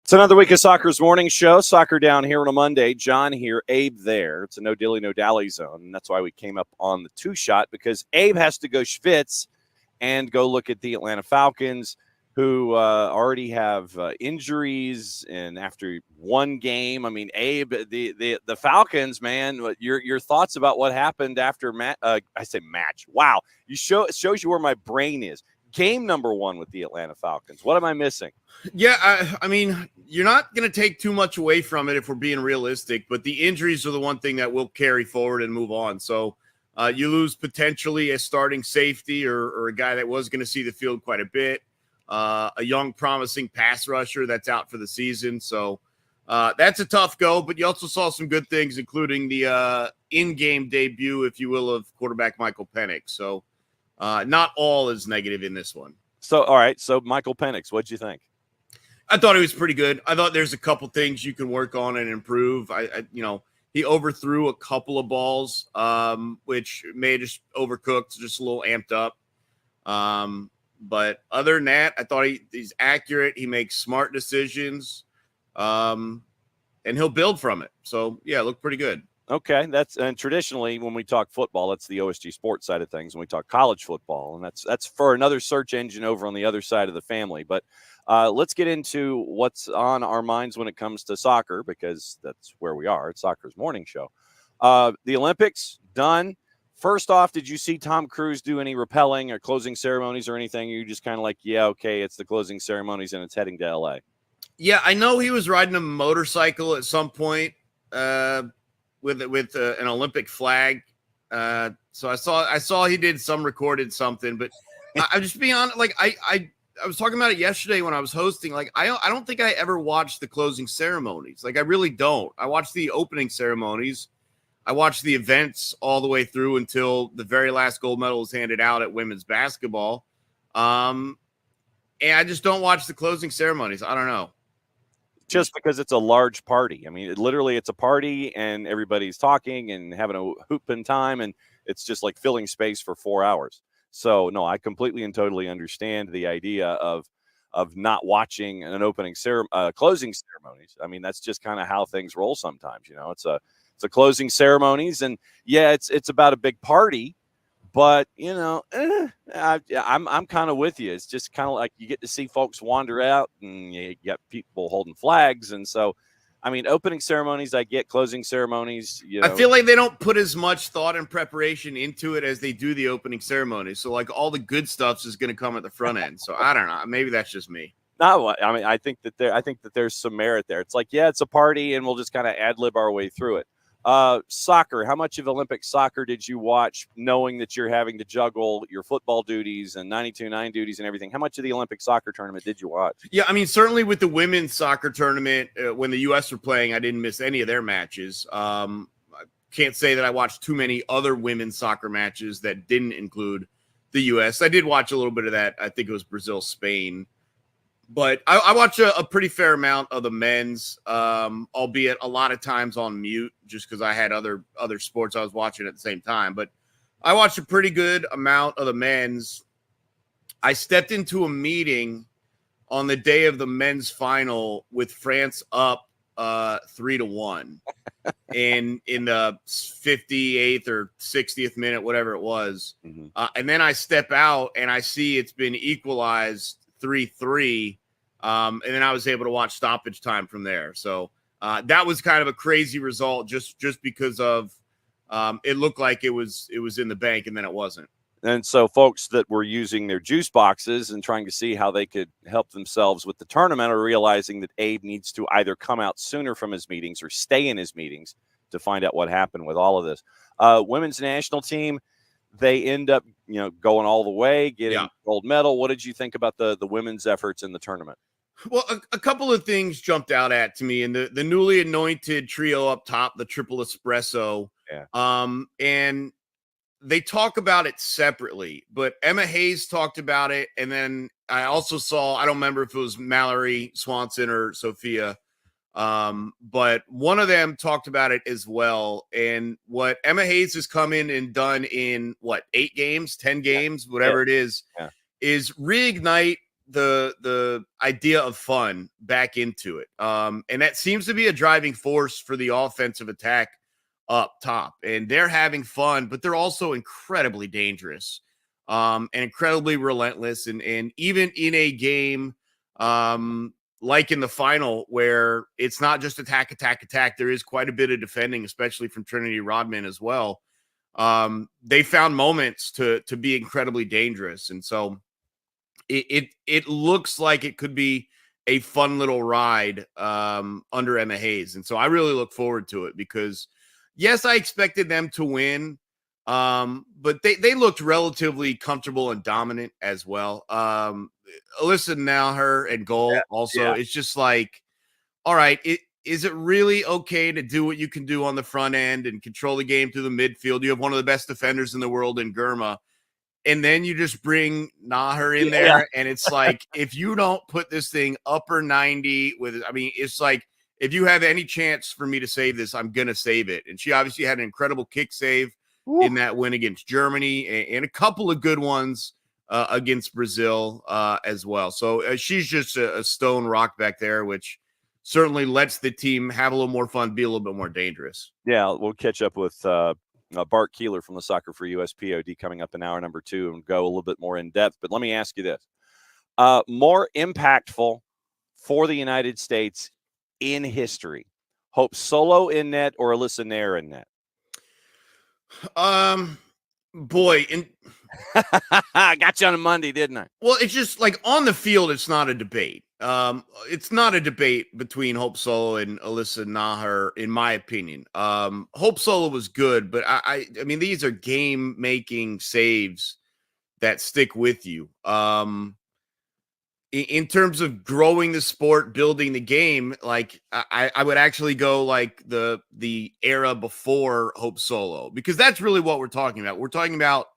It's another week of Soccer's Morning Show. Soccer down here on a Monday. John here, Abe there. It's a no dilly, no dally zone. And that's why we came up on the two shot, because Abe has to go schwitz and go look at the Atlanta Falcons, who already have injuries. And after one game, I mean, Abe, the Falcons, man, your thoughts about what happened after I say match. Wow. It shows you where my brain is. Game number one with the Atlanta Falcons. What am I missing? Yeah, I mean, you're not going to take too much away from it if we're being realistic, but the injuries are the one thing that will carry forward and move on. So you lose potentially a starting safety or a guy that was going to see the field quite a bit, a young, promising pass rusher that's out for the season. So that's a tough go, but you also saw some good things, including the in-game debut, if you will, of quarterback Michael Penix. So not all is negative in this one. So, all right. So, Michael Penix, what'd you think? I thought he was pretty good. I thought there's a couple things you can work on and improve. He overthrew a couple of balls, which made us overcooked, just a little amped up. But other than that, I thought he's accurate. He makes smart decisions, and he'll build from it. So, yeah, it looked pretty good. Okay, and traditionally when we talk football, that's the OSG sports side of things. When we talk college football, and that's for another search engine over on the other side of the family. But let's get into what's on our minds when it comes to soccer, because that's where we are. It's Soccer's Morning Show. The Olympics done. First off, did you see Tom Cruise do any rappelling or closing ceremonies or anything? You just kind of like, yeah, okay, it's the closing ceremonies and it's heading to LA. Yeah, I know he was riding a motorcycle at some point. With an Olympic flag, so I saw he did some recorded something, but I'm just being honest. Like I was talking about it yesterday when I was hosting. Like I don't think I ever watched the closing ceremonies. Like I really don't. I watched the opening ceremonies. I watched the events all the way through until the very last gold medal was handed out at women's basketball. And I just don't watch the closing ceremonies. I don't know. Just because it's a large party. I mean, it's a party and everybody's talking and having a hooping time, and it's just like filling space for 4 hours. So, no, I completely and totally understand the idea of not watching an closing ceremonies. I mean, that's just kind of how things roll sometimes. You know, it's a closing ceremonies, and yeah, it's about a big party. But, I'm kind of with you. It's just kind of like you get to see folks wander out and you got people holding flags. And so, I mean, opening ceremonies, I get. Closing ceremonies, I feel like they don't put as much thought and preparation into it as they do the opening ceremony. So, like, all the good stuff is going to come at the front end. So, I don't know. Maybe that's just me. No, I mean, I think that there's some merit there. It's like, yeah, it's a party and we'll just kind of ad-lib our way through it. Soccer, how much of Olympic soccer did you watch, knowing that you're having to juggle your football duties and 92.9 duties and everything? How much of the Olympic soccer tournament did you watch? Yeah, I mean, certainly with the women's soccer tournament, when the U.S. were playing, I didn't miss any of their matches. I can't say that I watched too many other women's soccer matches that didn't include the U.S. I did watch a little bit of that. I think it was Brazil-Spain. But I watch a pretty fair amount of the men's, albeit a lot of times on mute, just because I had other sports I was watching at the same time. But I watched a pretty good amount of the men's. I stepped into a meeting on the day of the men's final with France up 3-1 in the 58th or 60th minute, whatever it was. Mm-hmm. And then I step out and I see it's been equalized 3-3, and then I was able to watch stoppage time from there. So that was kind of a crazy result, just because of it looked like it was in the bank, and then it wasn't. And so folks that were using their juice boxes and trying to see how they could help themselves with the tournament are realizing that Abe needs to either come out sooner from his meetings or stay in his meetings to find out what happened with all of this. Women's national team, they end up, going all the way, getting gold medal. What did you think about the women's efforts in the tournament? Well, a couple of things jumped out at to me, and the newly anointed trio up top, the triple espresso. Yeah. And they talk about it separately, but Emma Hayes talked about it. And then I also saw, I don't remember if it was Mallory Swanson or Sophia, but one of them talked about it as well. And what Emma Hayes has come in and done in 8 games, 10 games, whatever it is reignite I idea of fun back into it. And that seems to be a driving force for the offensive attack up top. And they're having fun, but they're also incredibly dangerous, and incredibly relentless. And even in a game, like in the final, where it's not just attack, attack, attack, there is quite a bit of defending, especially from Trinity Rodman as well. They found moments to be incredibly dangerous. And so it looks like it could be a fun little ride under Emma Hayes. And so I really look forward to it because, yes, I expected them to win, but they looked relatively comfortable and dominant as well. Alyssa Naher and goal also. It's just like, all right, is it really okay to do what you can do on the front end and control the game through the midfield? You have one of the best defenders in the world in Germa. And then you just bring Naher in there. And it's like, if you don't put this thing upper 90 with, I mean, it's like, if you have any chance for me to save this, I'm going to save it. And she obviously had an incredible kick save in that win against Germany and a couple of good ones against Brazil as well. So she's just a stone rock back there, which certainly lets the team have a little more fun, be a little bit more dangerous. Yeah, we'll catch up with Bart Keeler from the Soccer for US POD coming up in hour number 2 and go a little bit more in depth. But let me ask you this. More impactful for the United States in history, Hope Solo in net or Alyssa Nair in net? Boy, I got you on a Monday, didn't I? Well, it's just like on the field, it's not a debate. It's not a debate between Hope Solo and Alyssa Naher, in my opinion. Hope Solo was good, but I mean, these are game-making saves that stick with you. In terms of growing the sport, building the game, like I would actually go like the era before Hope Solo, because that's really what we're talking about. We're talking about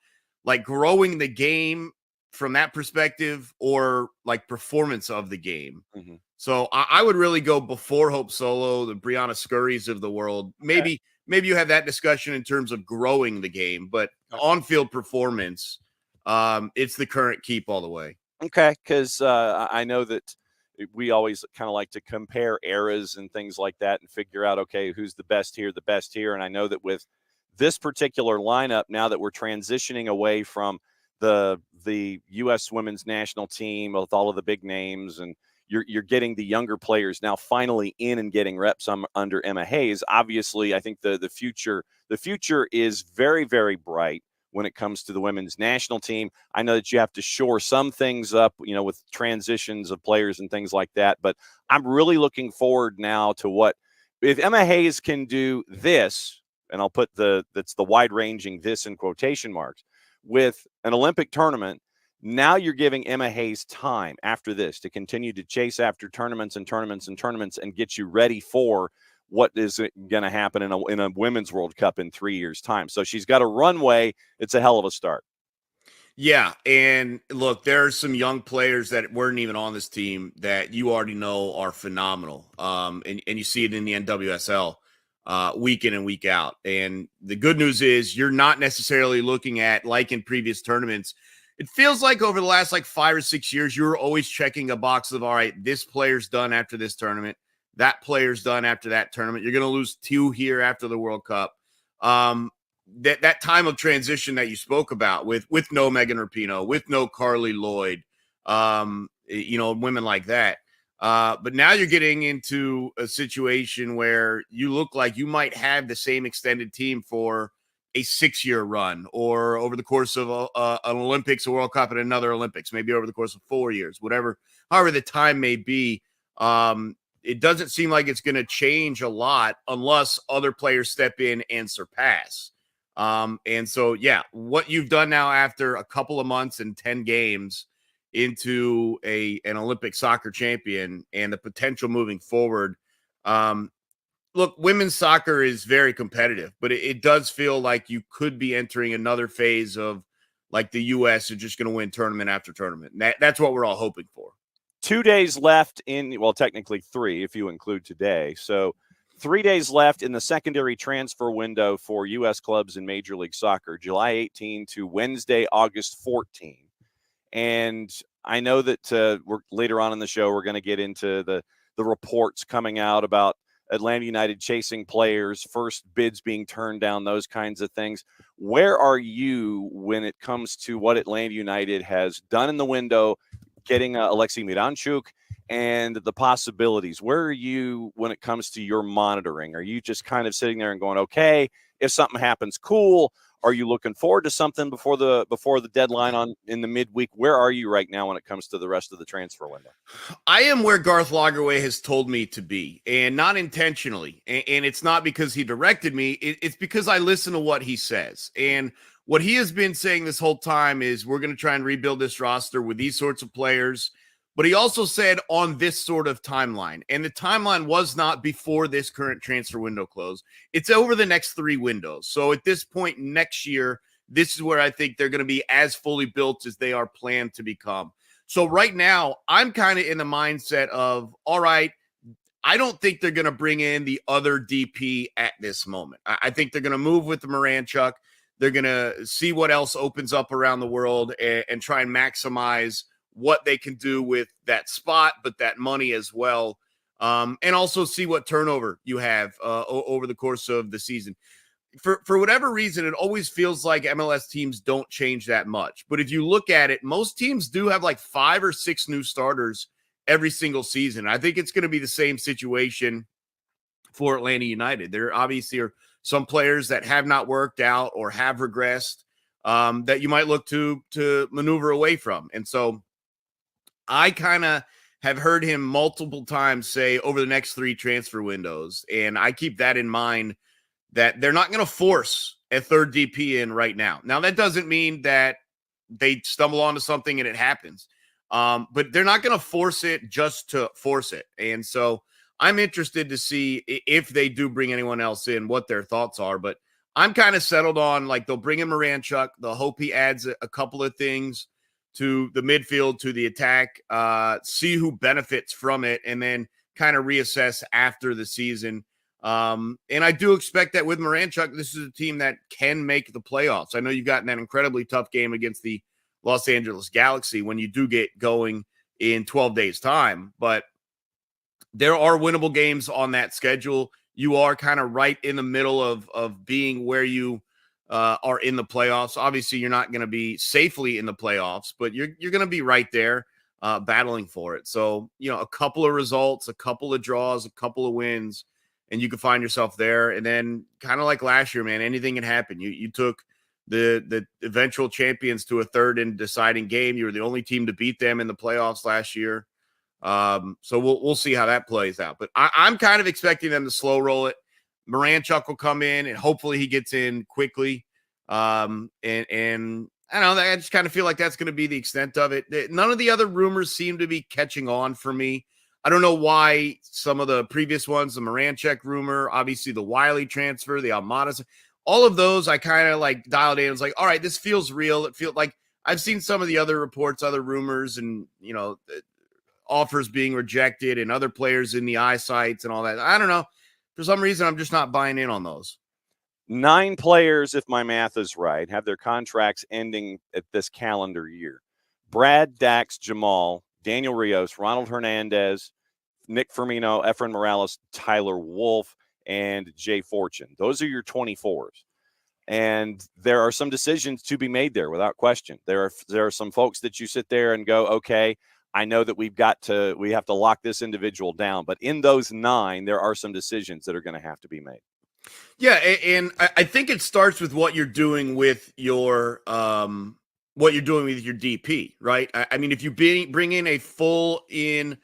like growing the game from that perspective, or like performance of the game. Mm-hmm. So I would really go before Hope Solo, the Brianna Scurrys of the world. Maybe you have that discussion in terms of growing the game, but on-field performance, it's the current keep all the way. Okay, because I know that we always kind of like to compare eras and things like that and figure out, okay, who's the best here. And I know that with this particular lineup, now that we're transitioning away from the U.S. women's national team with all of the big names, and you're getting the younger players now finally in and getting reps under Emma Hayes. Obviously, I think the future is very, very bright when it comes to the women's national team. I know that you have to shore some things up, with transitions of players and things like that, but I'm really looking forward now to what, if Emma Hayes can do this, and I'll put that's the wide-ranging this in quotation marks, with an Olympic tournament. Now you're giving Emma Hayes time after this to continue to chase after tournaments and get you ready for what is going to happen in a Women's World Cup in 3 years' time. So she's got a runway. It's a hell of a start. Yeah, and look, there are some young players that weren't even on this team that you already know are phenomenal. And you see it in the NWSL week in and week out. And the good news is you're not necessarily looking at, like in previous tournaments, it feels like over the last 5 or 6 years, you're always checking a box of, all right, this player's done after this tournament. That player's done after that tournament. You're going to lose 2 here after the World Cup. That time of transition that you spoke about with no Megan Rapinoe, with no Carly Lloyd, women like that. But now you're getting into a situation where you look like you might have the same extended team for a 6-year run, or over the course of an Olympics, a World Cup, and another Olympics, maybe over the course of 4 years, however the time may be. It doesn't seem like it's going to change a lot unless other players step in and surpass. And so, yeah, what you've done now after a couple of months and 10 games into an Olympic soccer champion and the potential moving forward. Look, women's soccer is very competitive, but it does feel like you could be entering another phase of like the U.S. is just going to win tournament after tournament. And that's what we're all hoping for. 2 days left technically 3 if you include today. So 3 days left in the secondary transfer window for U.S. clubs in Major League Soccer, July 18 to Wednesday, August 14. And I know that we're later on in the show, we're going to get into the reports coming out about Atlanta United chasing players, first bids being turned down, those kinds of things. Where are you when it comes to what Atlanta United has done in the window, getting Alexei Miranchuk and the possibilities? Where are you when it comes to your monitoring? Are you just kind of sitting there and going, okay, if something happens, cool? Are you looking forward to something before the deadline in the midweek? Where are you right now when it comes to the rest of the transfer window? I am where Garth Lagerwey has told me to be, and not intentionally. And it's not because he directed me. It's because I listen to what he says. And what he has been saying this whole time is we're going to try and rebuild this roster with these sorts of players. But he also said on this sort of timeline. And the timeline was not before this current transfer window close. It's over the next 3 windows. So at this point next year, this is where I think they're going to be as fully built as they are planned to become. So right now, I'm kind of in the mindset of, all right, I don't think they're going to bring in the other DP at this moment. I think they're going to move with the Miranchuk. They're going to see what else opens up around the world and try and maximize what they can do with that spot, but that money as well. And also see what turnover you have over the course of the season. For whatever reason, it always feels like MLS teams don't change that much. But if you look at it, most teams do have like 5 or 6 new starters every single season. I think it's going to be the same situation for Atlanta United. There obviously are some players that have not worked out or have regressed that you might look to maneuver away from. And so I kind of have heard him multiple times say over the next 3 transfer windows, and I keep that in mind, that they're not going to force a third DP in right now. Now, that doesn't mean that they stumble onto something and it happens. But they're not going to force it just to force it. And so I'm interested to see if they do bring anyone else in, what their thoughts are. But I'm kind of settled on, like, they'll bring in Miranchuk. They'll hope he adds a couple of things to the midfield, to the attack, see who benefits from it, and then kind of reassess after the season. And I do expect that with Miranchuk, this is a team that can make the playoffs. I know you've gotten that incredibly tough game against the Los Angeles Galaxy when you do get going in 12 days' time, but there are winnable games on that schedule. You are kind of right in the middle of being where you are in the playoffs. Obviously, you're not going to be safely in the playoffs, but you're going to be right there battling for it. So, a couple of results, a couple of draws, a couple of wins, and you can find yourself there. And then kind of like last year, man, anything can happen. You took the eventual champions to a third and deciding game. You were the only team to beat them in the playoffs last year. So we'll see how that plays out. But I'm kind of expecting them to slow roll it. Miranchuk will come in and hopefully he gets in quickly. And I don't know, I just kind of feel like that's going to be the extent of it. None of the other rumors seem to be catching on for me. I don't know why some of the previous ones, the Miranchuk rumor, obviously the Wiley transfer, the Almada, all of those I kind of like dialed in. I was like, all right, this feels real. It feels like I've seen some of the other reports, other rumors, and, offers being rejected and other players in the eyesights and all that. I don't know. For some reason, I'm just not buying in on those. 9 players, if my math is right, have their contracts ending at this calendar year. Brad, Dax, Jamal, Daniel Rios, Ronald Hernandez, Nick Firmino, Efren Morales, Tyler Wolf, and Jay Fortune. Those are your 24s. And there are some decisions to be made there without question. There are some folks that you sit there and go, okay, I know that we have to lock this individual down. But in those 9, there are some decisions that are going to have to be made. Yeah, and I think it starts with what you're doing with your DP, right? I mean, if you bring in a full in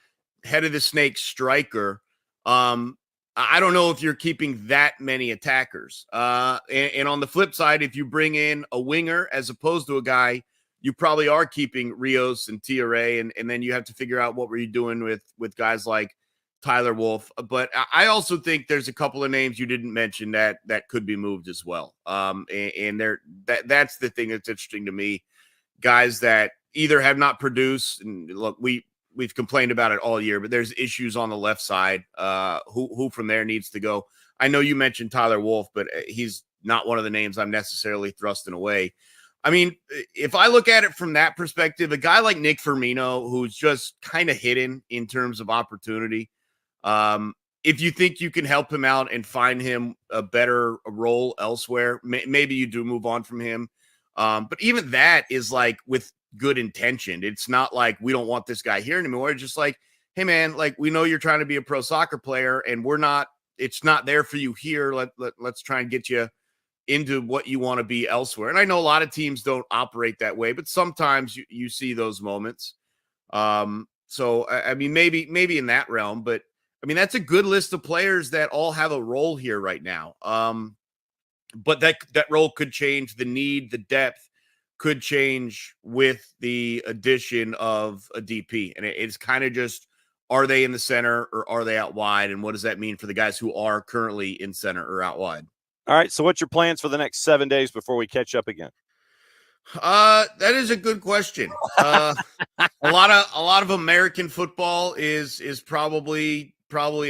head of the snake striker, I don't know if you're keeping that many attackers. And on the flip side, if you bring in a winger as opposed to a guy, you probably are keeping Rios and TRA, and then you have to figure out what were you doing with guys like Tyler Wolf. But I also think there's a couple of names you didn't mention that could be moved as well. And that's the thing that's interesting to me. Guys that either have not produced, and look, we've complained about it all year, but there's issues on the left side. Who from there needs to go? I know you mentioned Tyler Wolf, but he's not one of the names I'm necessarily thrusting away. I mean, if I look at it from that perspective, a guy like Nick Firmino, who's just kind of hidden in terms of opportunity, if you think you can help him out and find him a better role elsewhere, maybe you do move on from him. But even that is like with good intention. It's not like we don't want this guy here anymore. It's just like, hey, man, like we know you're trying to be a pro soccer player and we're not, it's not there for you here. Let's try and get you into what you want to be elsewhere. And I know a lot of teams don't operate that way, but sometimes you see those moments. So I mean, maybe in that realm, but I mean, that's a good list of players that all have a role here right now. But that role could change. The need, the depth could change with the addition of a DP. And it's kind of just, are they in the center or are they out wide? And what does that mean for the guys who are currently in center or out wide? All right. So what's your plans for the next 7 days before we catch up again? That is a good question. A lot of American football is probably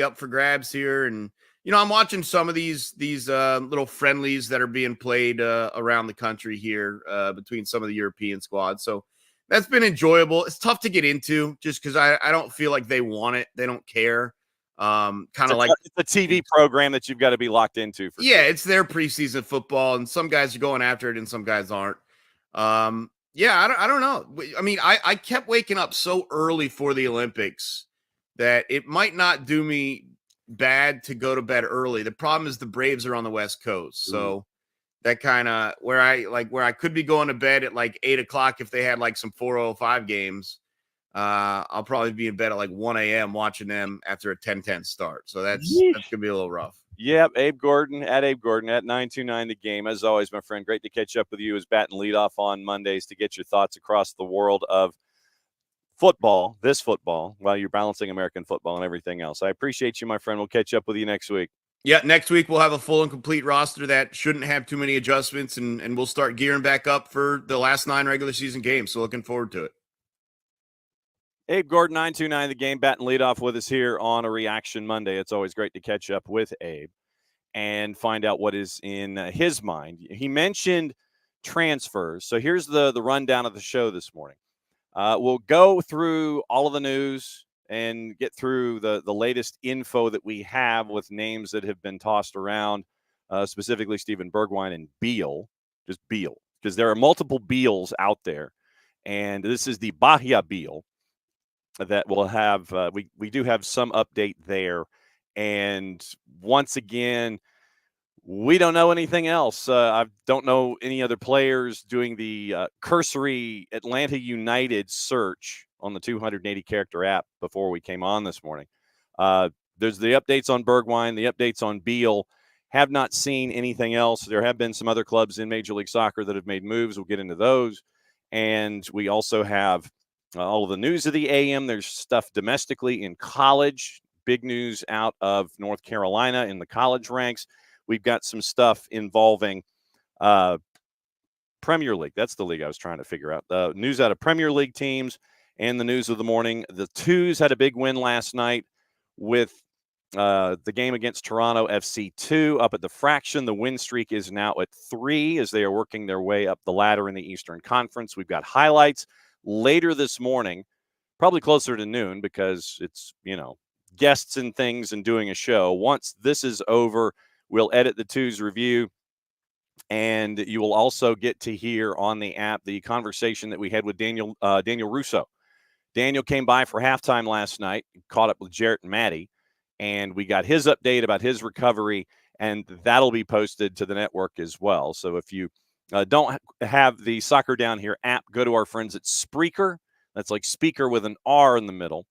up for grabs here. And, you know, I'm watching some of these little friendlies that are being played around the country here between some of the European squads. So that's been enjoyable. It's tough to get into just because I don't feel like they want it. They don't care. Kind of like it's a TV program that you've got to be locked into. Yeah, sure. It's their preseason football, and some guys are going after it and some guys aren't. Yeah, I don't know. I mean, I kept waking up so early for the Olympics that it might not do me bad to go to bed early. The problem is the Braves are on the West Coast. So that kind of where I could be going to bed at like 8:00 if they had like some 4:05 games. I'll probably be in bed at like 1 a.m. watching them after a 10-10 start. So that's gonna be a little rough. Yep, Abe Gordon at 929 The Game. As always, my friend, great to catch up with you as bat and leadoff on Mondays to get your thoughts across the world of football, this football, while you're balancing American football and everything else. I appreciate you, my friend. We'll catch up with you next week. Yeah, next week we'll have a full and complete roster that shouldn't have too many adjustments, and we'll start gearing back up for the last 9 regular season games. So looking forward to it. Abe Gordon, 929 The Game, bat and leadoff with us here on a Reaction Monday. It's always great to catch up with Abe and find out what is in his mind. He mentioned transfers. So here's the rundown of the show this morning. We'll go through all of the news and get through the latest info that we have with names that have been tossed around, specifically Steven Bergwijn and Beal, just Beal, because there are multiple Beals out there. And this is the Bahia Beal that will have, we do have some update there. And once again, we don't know anything else. I don't know any other players doing the cursory Atlanta United search on the 280-character app before we came on this morning. There's the updates on Bergwijn, the updates on Beal. Have not seen anything else. There have been some other clubs in Major League Soccer that have made moves. We'll get into those. And we also have all of the news of the AM. There's stuff domestically in college. Big news out of North Carolina in the college ranks. We've got some stuff involving Premier League. That's the league I was trying to figure out. The news out of Premier League teams and the news of the morning. The Twos had a big win last night with the game against Toronto FC 2 up at the Fraction. The win streak is now at 3 as they are working their way up the ladder in the Eastern Conference. We've got highlights later this morning, probably closer to noon because it's, guests and things and doing a show. Once this is over, we'll edit the Twos review, and you will also get to hear on the app the conversation that we had with Daniel Russo. Daniel came by for halftime last night, caught up with Jarrett and Maddie, and we got his update about his recovery, and that'll be posted to the network as well. So if you don't have the Soccer Down Here app, go to our friends at Spreaker. That's like speaker with an R in the middle.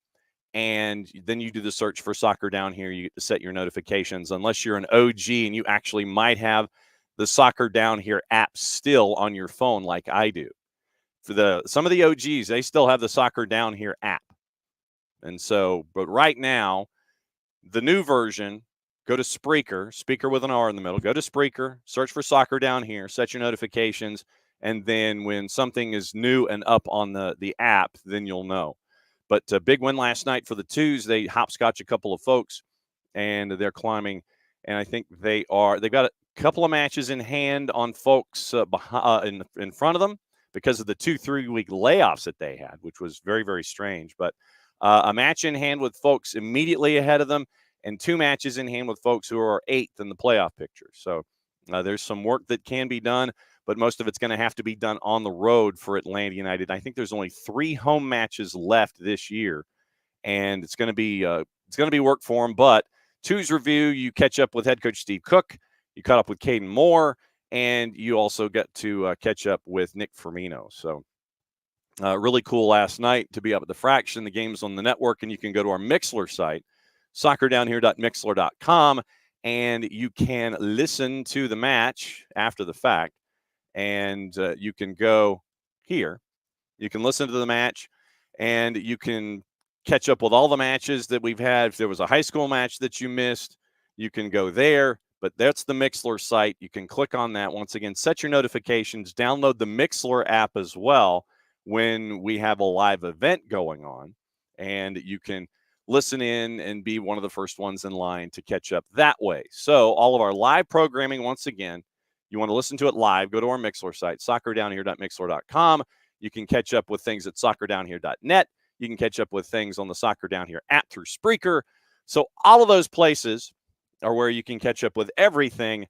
And then you do the search for Soccer Down Here. You get to set your notifications. Unless you're an OG and you actually might have the Soccer Down Here app still on your phone like I do. For some of the OGs, they still have the Soccer Down Here app. And so, but right now, the new version, go to Spreaker, speaker with an R in the middle. Go to Spreaker, search for Soccer Down Here, set your notifications, and then when something is new and up on the app, then you'll know. But a big win last night for the Twos. They hopscotch a couple of folks, and they're climbing. And I think they've got a couple of matches in hand on folks in front of them. because of the 2-3 week layoffs that they had, which was very, very strange. But a match in hand with folks immediately ahead of them, and 2 matches in hand with folks who are 8th in the playoff picture. So there's some work that can be done, but most of it's going to have to be done on the road for Atlanta United. I think there's only 3 home matches left this year, and it's going to be work for them. But Two's review, you catch up with head coach Steve Cook, you caught up with Caden Moore, and you also get to catch up with Nick Firmino. So really cool last night to be up at the Fraction. The game's on the network, and you can go to our Mixler site, soccerdownhere.mixler.com, and you can listen to the match after the fact. And you can go here. You can listen to the match, and you can catch up with all the matches that we've had. If there was a high school match that you missed, you can go there. But that's the Mixler site. You can click on that. Once again, set your notifications. Download the Mixler app as well when we have a live event going on. And you can listen in and be one of the first ones in line to catch up that way. So all of our live programming, once again, you want to listen to it live, go to our Mixler site, soccerdownhere.mixler.com. You can catch up with things at soccerdownhere.net. You can catch up with things on the Soccer Down Here app through Spreaker. So all of those places are where you can catch up with everything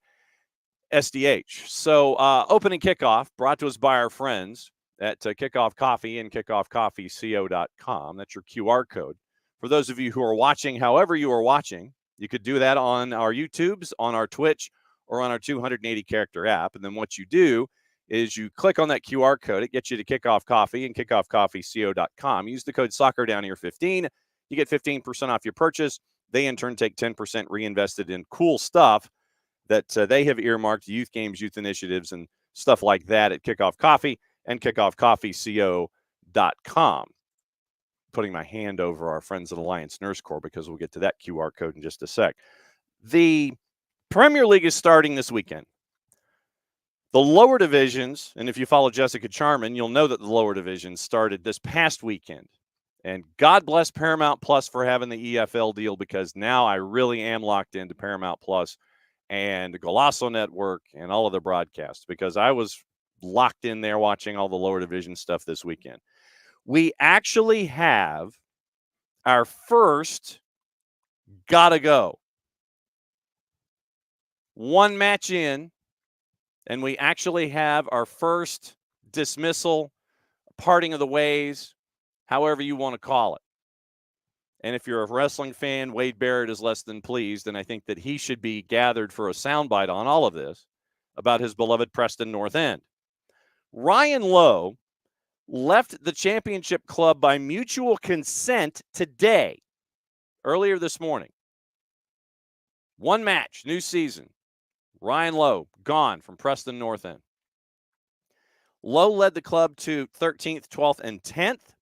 SDH. So opening kickoff brought to us by our friends at Kickoff Coffee and kickoffcoffeeco.com. That's your QR code. For those of you who are watching, however you are watching, you could do that on our YouTubes, on our Twitch, or on our 280-character app. And then what you do is you click on that QR code. It gets you to Kickoff Coffee and kickoffcoffeeco.com. Use the code SoccerDownHere15. You get 15% off your purchase. They, in turn, take 10% reinvested in cool stuff that they have earmarked, youth games, youth initiatives, and stuff like that at Kickoff Coffee and kickoffcoffeeco.com. Putting my hand over our friends at Alliance Nurse Corps because we'll get to that QR code in just a sec. The Premier League is starting this weekend. The lower divisions, and if you follow Jessica Charman, you'll know that the lower divisions started this past weekend. And God bless Paramount Plus for having the EFL deal, because now I really am locked into Paramount Plus and the Golasso Network and all of their broadcasts, because I was locked in there watching all the lower division stuff this weekend. We actually have our first gotta go. One match in, and we actually have our first dismissal, parting of the ways, however you want to call it. And if you're a wrestling fan, Wade Barrett is less than pleased, and I think that he should be gathered for a soundbite on all of this about his beloved Preston North End. Ryan Lowe left the championship club by mutual consent today, earlier this morning. One match, new season. Ryan Lowe, gone from Preston North End. Lowe led the club to 13th, 12th, and 10th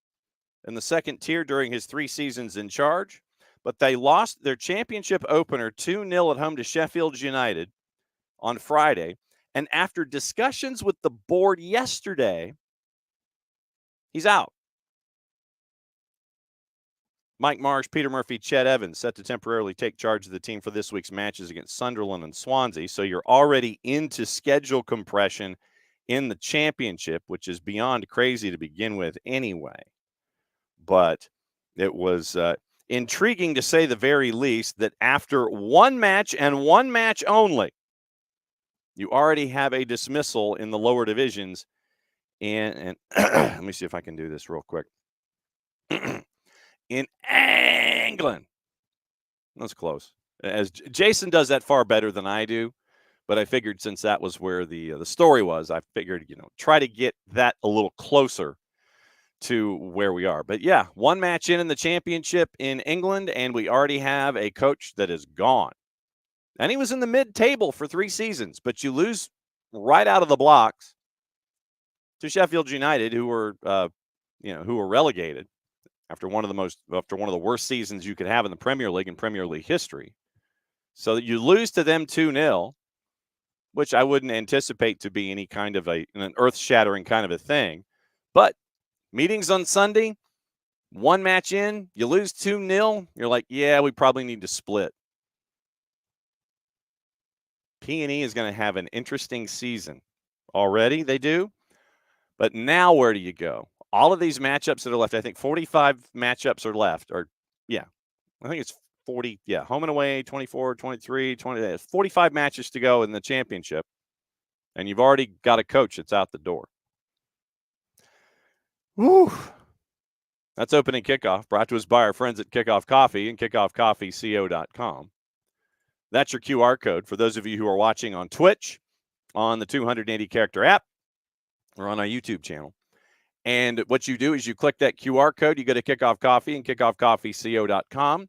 in the second tier during his 3 seasons in charge, but they lost their championship opener 2-0 at home to Sheffield United on Friday. And after discussions with the board yesterday, he's out. Mike Marsh, Peter Murphy, Chet Evans set to temporarily take charge of the team for this week's matches against Sunderland and Swansea. So you're already into schedule compression in the championship, which is beyond crazy to begin with anyway. But it was intriguing to say the very least that after one match and one match only, you already have a dismissal in the lower divisions. And let me see if I can do this real quick. In England. That's close. As Jason does that far better than I do, but I figured since that was where the story was, I figured, try to get that a little closer to where we are. But yeah, one match in the championship in England, and we already have a coach that is gone. And he was in the mid-table for 3 seasons, but you lose right out of the blocks to Sheffield United, who were relegated after one of the worst seasons you could have in the Premier League in Premier League history. So that you lose to them 2-0, which I wouldn't anticipate to be any kind of an earth-shattering kind of a thing. But meetings on Sunday, one match in, you lose 2-0, you're like, yeah, we probably need to split. P&E is going to have an interesting season. Already they do. But now where do you go? All of these matchups that are left, I think 45 matchups are left. Or, yeah, I think it's 40. Yeah, home and away, 24, 23, 20. 45 matches to go in the championship. And you've already got a coach that's out the door. Whew. That's opening kickoff, brought to us by our friends at Kickoff Coffee and kickoffcoffeeco.com. That's your QR code for those of you who are watching on Twitch, on the 280 character app, or on our YouTube channel. And what you do is you click that QR code, you go to Kickoff Coffee and kickoffcoffeeco.com,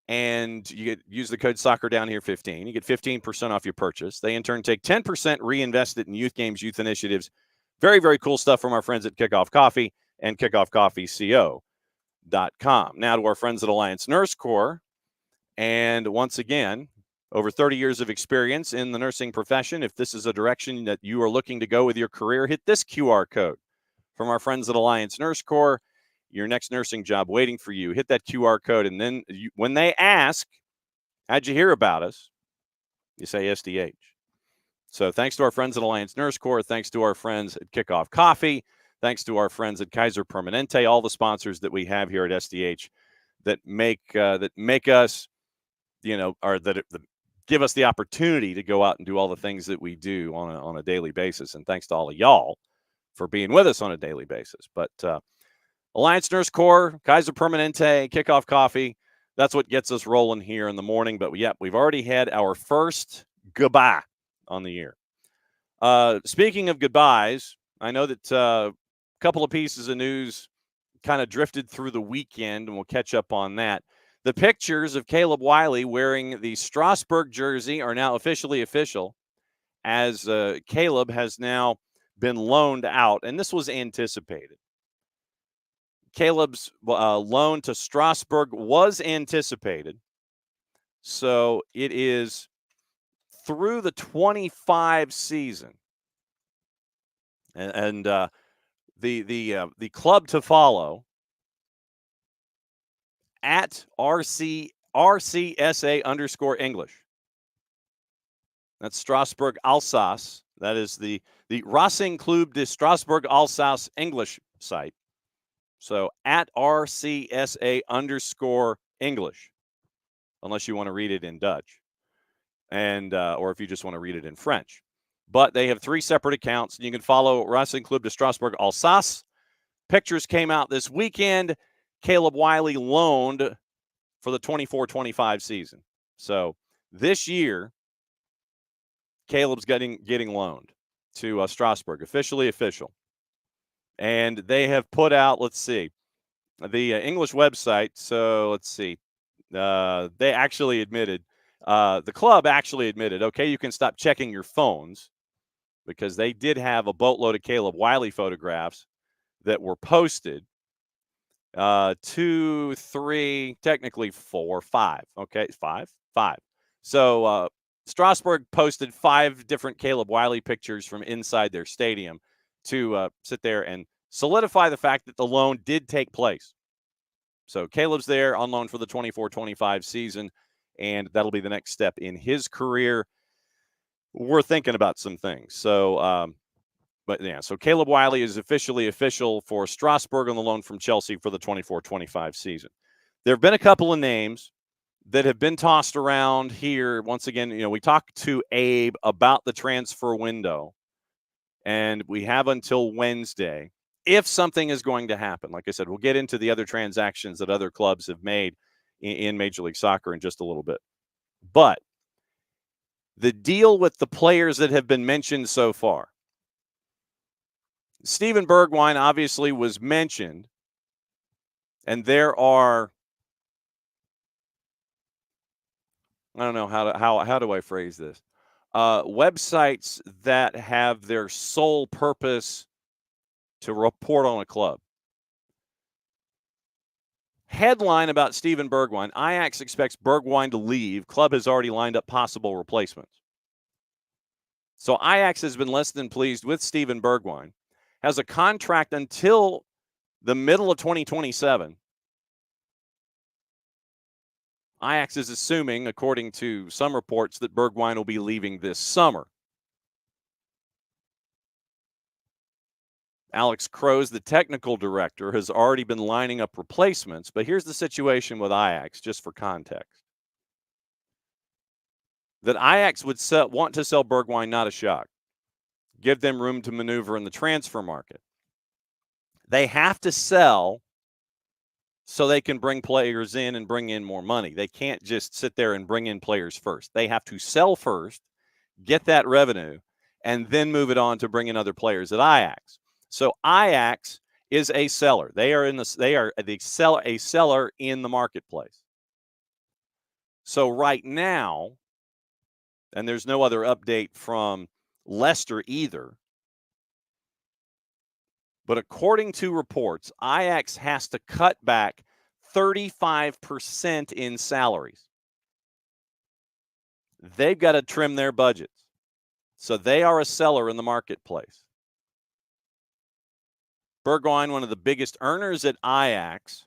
and you use the code Soccer Down Here 15. You get 15% off your purchase. They in turn take 10%, reinvest it in youth games, youth initiatives. Very, very cool stuff from our friends at Kickoff Coffee and kickoffcoffeeco.com. Now to our friends at Alliance Nurse Corps. And once again, over 30 years of experience in the nursing profession. If this is a direction that you are looking to go with your career, hit this QR code from our friends at Alliance Nurse Corps. Your next nursing job waiting for you. Hit that QR code, and then when they ask, how'd you hear about us? You say SDH. So thanks to our friends at Alliance Nurse Corps. Thanks to our friends at Kickoff Coffee. Thanks to our friends at Kaiser Permanente, all the sponsors that we have here at SDH that make us, or that give us the opportunity to go out and do all the things that we do on a daily basis. And thanks to all of y'all for being with us on a daily basis. But Alliance Nurse Corps, Kaiser Permanente, Kickoff Coffee, that's what gets us rolling here in the morning. But we've already had our first goodbye on the year. Speaking of goodbyes, I know that a couple of pieces of news kind of drifted through the weekend, and we'll catch up on that. The pictures of Caleb Wiley wearing the Strasburg jersey are now officially official, as Caleb has now been loaned out, and this was anticipated. Caleb's loan to Strasburg was anticipated, so it is through the 25 season, and the club to follow at RCSA _English. That's Strasbourg Alsace. That is the Racing Club de Strasbourg Alsace English site. So at RCSA _English, unless you want to read it in Dutch, and or if you just want to read it in French. But they have 3 separate accounts, and you can follow Racing Club de Strasbourg Alsace. Pictures came out this weekend. Caleb Wiley loaned for the 24-25 season. So this year, Caleb's getting loaned to Strasbourg, officially official. And they have put out, let's see, the English website. So let's see. They actually admitted, the club actually admitted, okay, you can stop checking your phones, because they did have a boatload of Caleb Wiley photographs that were posted. 2, 3, technically 4, 5. Okay, 5. So Strasbourg posted 5 different Caleb Wiley pictures from inside their stadium to sit there and solidify the fact that the loan did take place. So Caleb's there on loan for the 24-25 season, and that'll be the next step in his career. We're thinking about some things. So, but yeah, so Caleb Wiley is officially official for Strasbourg on the loan from Chelsea for the 24-25 season. There have been a couple of names that have been tossed around here. Once again, we talked to Abe about the transfer window, and we have until Wednesday if something is going to happen. Like I said, we'll get into the other transactions that other clubs have made in Major League Soccer in just a little bit. But the deal with the players that have been mentioned so far, Steven Bergwijn obviously was mentioned, and there are, I don't know how do I phrase this, websites that have their sole purpose to report on a club. Headline about Steven Bergwijn: Ajax expects Bergwijn to leave. Club has already lined up possible replacements. So Ajax has been less than pleased with Steven Bergwijn. Has a contract until the middle of 2027. Ajax is assuming, according to some reports, that Bergwijn will be leaving this summer. Alex Crows, the technical director, has already been lining up replacements. But here's the situation with Ajax, just for context. That Ajax would want to sell Bergwijn, not a shock. Give them room to maneuver in the transfer market. They have to sell so they can bring players in and bring in more money. They can't just sit there and bring in players first. They have to sell first, get that revenue, and then move it on to bring in other players at Ajax. So Ajax is a seller. They are a seller in the marketplace. So right now, and there's no other update from Leicester either, but according to reports, Ajax has to cut back 35% in salaries. They've got to trim their budgets. So they are a seller in the marketplace. Bergwijn, one of the biggest earners at Ajax,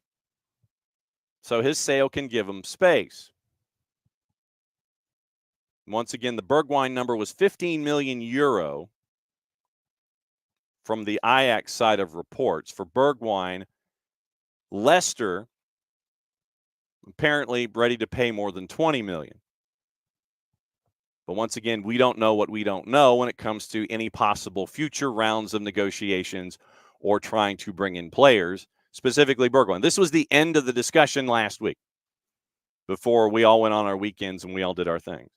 so his sale can give him space. Once again, the Bergwijn number was 15 million euro from the Ajax side of reports. For Bergwijn, Leicester apparently ready to pay more than 20 million. But once again, we don't know what we don't know when it comes to any possible future rounds of negotiations or trying to bring in players, specifically Bergwijn. This was the end of the discussion last week before we all went on our weekends and we all did our things.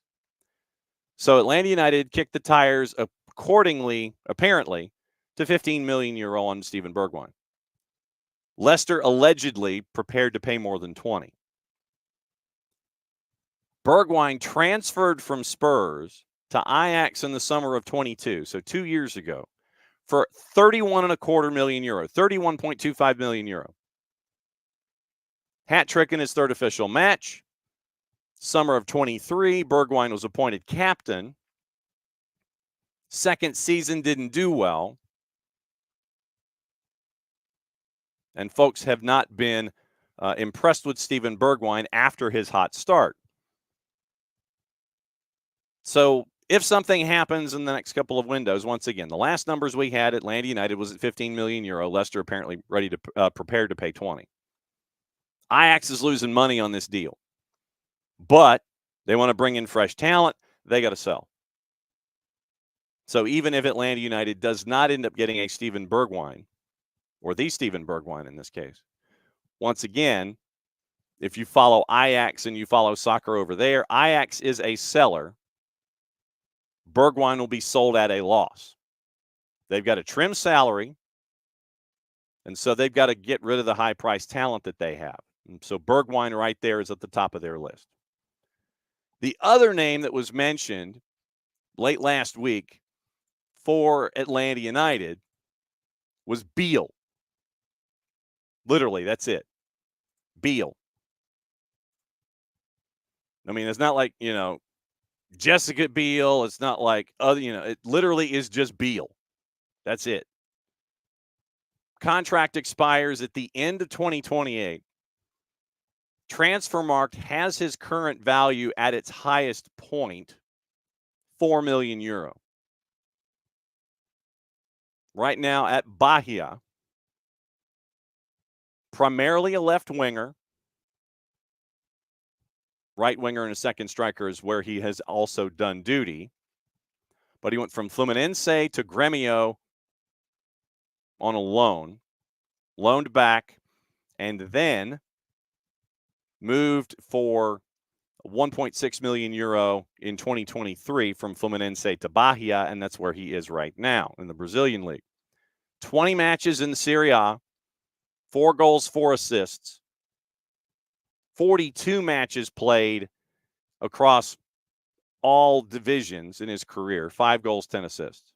So Atlanta United kicked the tires accordingly, apparently, to 15 million euro on Steven Bergwijn. Leicester allegedly prepared to pay more than 20. Bergwijn transferred from Spurs to Ajax in the summer of 22, so 2 years ago, for 31.25 million euro, 31.25 million euro. Hat trick in his third official match. Summer of 23, Bergwijn was appointed captain. Second season didn't do well. And folks have not been impressed with Steven Bergwijn after his hot start. So if something happens in the next couple of windows, once again, the last numbers we had, Atlanta United was at 15 million euro. Leicester apparently ready to prepared to pay 20. Ajax is losing money on this deal, but they want to bring in fresh talent. They got to sell. So even if Atlanta United does not end up getting a Steven Bergwijn, or the Steven Bergwijn in this case, once again, if you follow Ajax and you follow soccer over there, Ajax is a seller. Bergwijn will be sold at a loss. They've got to trim salary, and so they've got to get rid of the high-priced talent that they have. And so Bergwijn right there is at the top of their list. The other name that was mentioned late last week for Atlanta United was Beal. Literally, that's it. Beal. I mean, it's not like, Jessica Biel. It's not like other, it literally is just Beal. That's it. Contract expires at the end of 2028. Transfermarkt has his current value at its highest point, 4 million euro. Right now at Bahia, primarily a left winger. Right winger and a second striker is where he has also done duty. But he went from Fluminense to Grêmio on a loan, loaned back, and then moved for 1.6 million euro in 2023 from Fluminense to Bahia, and that's where he is right now in the Brazilian league. 20 matches in the Serie A, 4 goals, 4 assists, 42 matches played across all divisions in his career, 5 goals, 10 assists.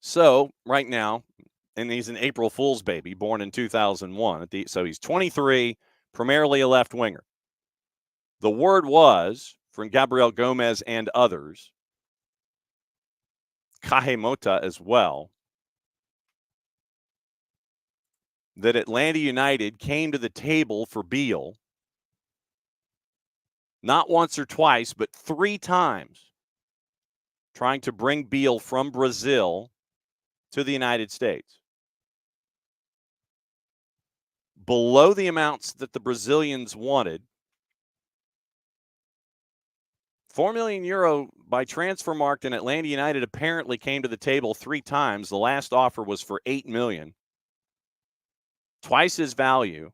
So right now, and he's an April Fool's baby, born in 2001. So he's 23, primarily a left winger. The word was, from Gabriel Gomez and others, Kahemota as well, that Atlanta United came to the table for Beal not once or twice, but 3 times, trying to bring Beal from Brazil to the United States, below the amounts that the Brazilians wanted. 4 million euro by Transfermarkt, and Atlanta United apparently came to the table 3 times. The last offer was for 8 million, twice his value,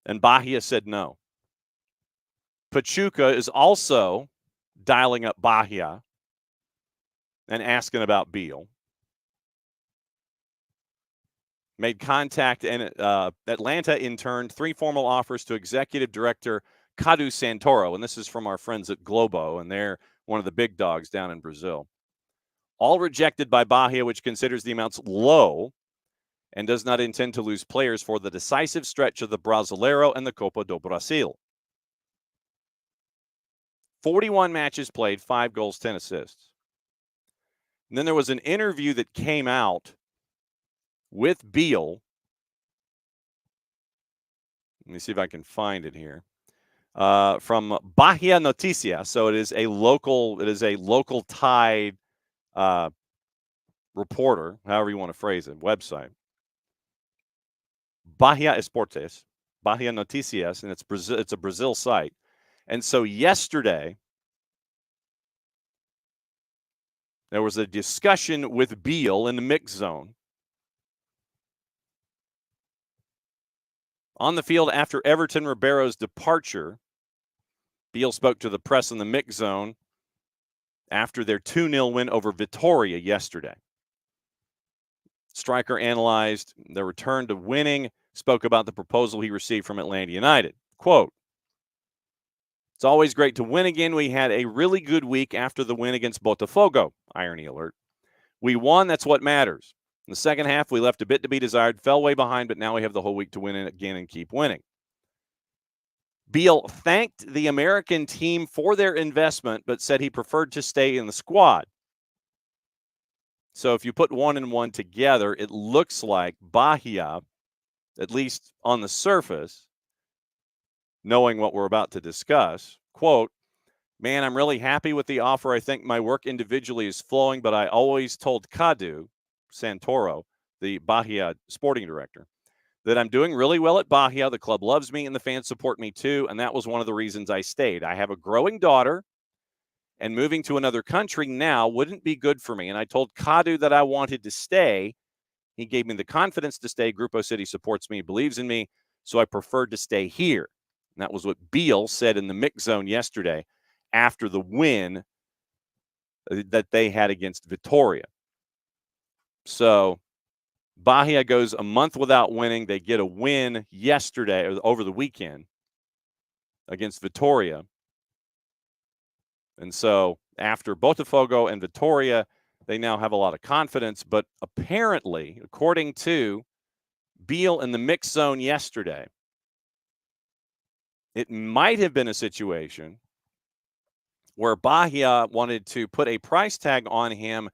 and Bahia said no. Pachuca is also dialing up Bahia and asking about Beal. Made contact, and Atlanta in turn 3 formal offers to executive director Cadu Santoro, and this is from our friends at Globo, and they're one of the big dogs down in Brazil. All rejected by Bahia, which considers the amounts low and does not intend to lose players for the decisive stretch of the Brasileiro and the Copa do Brasil. 41 matches played, 5 goals, 10 assists. And then there was an interview that came out with Beal. Let me see if I can find it here. From Bahia Noticia. So it is a local tied reporter, however you want to phrase it, website. Bahia Esportes, Bahia Noticias, and it's a Brazil site. And so yesterday, there was a discussion with Beal in the mix zone. On the field after Everton Ribeiro's departure, Beal spoke to the press in the mix zone after their 2-0 win over Vitória yesterday. Striker analyzed the return to winning, spoke about the proposal he received from Atlanta United. Quote, "It's always great to win again. We had a really good week after the win against Botafogo." Irony alert. "We won. That's what matters. In the second half, we left a bit to be desired, fell way behind, but now we have the whole week to win it again and keep winning." Beal thanked the American team for their investment, but said he preferred to stay in the squad. So if you put 1 and 1 together, it looks like Bahia, at least on the surface, knowing what we're about to discuss, quote, "Man, I'm really happy with the offer. I think my work individually is flowing, but I always told Cadu Santoro, the Bahia sporting director, that I'm doing really well at Bahia. The club loves me and the fans support me too, and that was one of the reasons I stayed. I have a growing daughter, and moving to another country now wouldn't be good for me. And I told Cadu that I wanted to stay. He gave me the confidence to stay. Grupo City supports me, believes in me, so I preferred to stay here." And that was what Beal said in the mix zone yesterday after the win that they had against Vitória. So Bahia goes a month without winning. They get a win yesterday or over the weekend against Vitória. And so after Botafogo and Vitória, they now have a lot of confidence. But apparently, according to Beal in the mix zone yesterday, it might have been a situation where Bahia wanted to put a price tag on him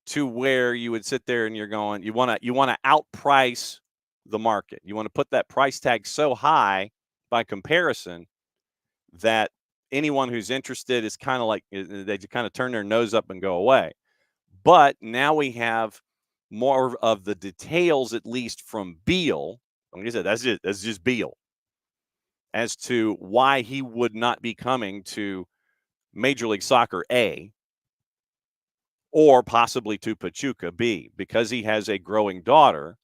to where you would sit there and you're going, you want to outprice the market. You want to put that price tag so high by comparison that anyone who's interested is kind of like, they kind of turn their nose up and go away. But now we have more of the details, at least from Beal. Like I said, that's just Beal, as to why he would not be coming to Major League Soccer A, or possibly to Pachuca B, because he has a growing daughter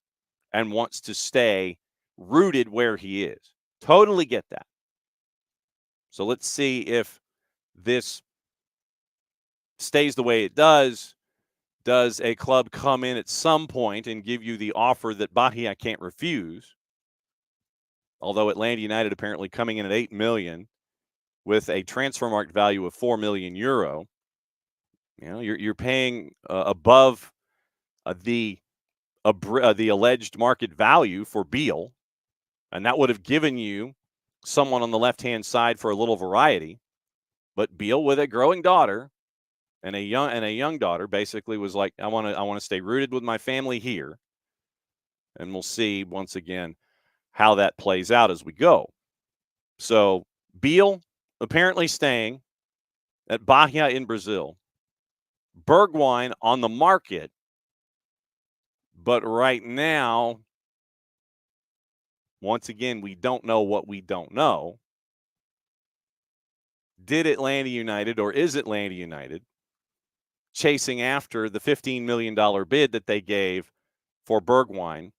and wants to stay rooted where he is. Totally get that. So let's see if this stays the way it does. Does a club come in at some point and give you the offer that Bahia can't refuse? Although Atlanta United apparently coming in at 8 million with a transfer market value of 4 million euro. You know, you're paying above the alleged market value for Beal, and that would have given you someone on the left-hand side for a little variety. But Beal, with a growing daughter and a young daughter, basically was like, I want to stay rooted with my family here, and we'll see once again how that plays out as we go. So Beal apparently staying at Bahia in Brazil. Bergwijn on the market But right now, once again, we don't know what we don't know. Did Atlanta United, or is Atlanta United chasing after the $15 million bid that they gave for Bergwijn,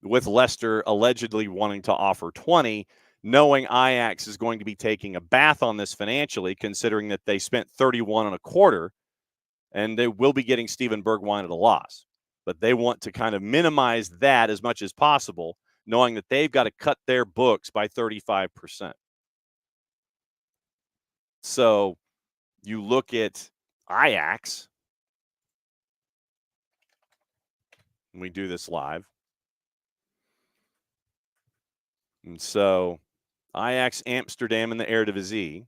with Leicester allegedly wanting to offer 20, knowing Ajax is going to be taking a bath on this financially, considering that they spent 31 and a quarter, and they will be getting Steven Bergwijn at a loss. But they want to kind of minimize that as much as possible, knowing that they've got to cut their books by 35%. So you look at Ajax, and we do this live. And so Ajax Amsterdam in the Eredivisie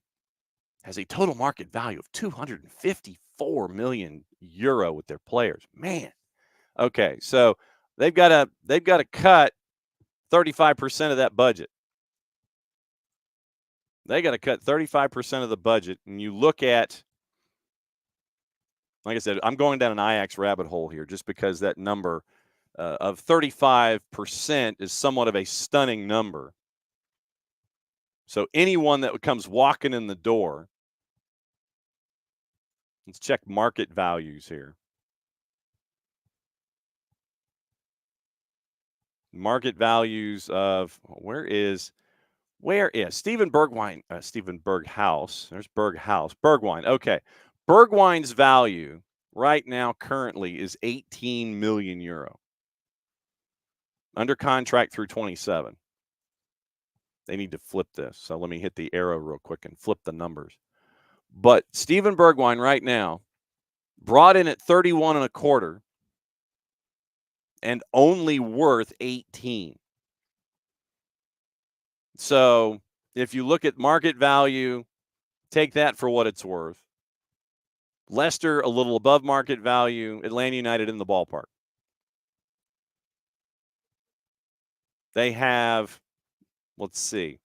has a total market value of 254 million euro with their players. Man. Okay, so they've got to cut 35% of that budget. They got to cut 35% of the budget, and you look at, like I said, I'm going down an Ajax rabbit hole here just because that number of 35% is somewhat of a stunning number. So anyone that comes walking in the door, let's check market values here. Market values of where is Steven Bergwijn? Steven Berghaus. There's Berghaus. Bergwijn. Okay. Bergwijn's value right now currently is 18 million euro. Under contract through 27. They need to flip this. So let me hit the arrow real quick and flip the numbers. But Steven Bergwijn right now brought in at 31 and a quarter and only worth 18. So if you look at market value, take that for what it's worth. Leicester a little above market value, Atlanta United in the ballpark. They have, let's see,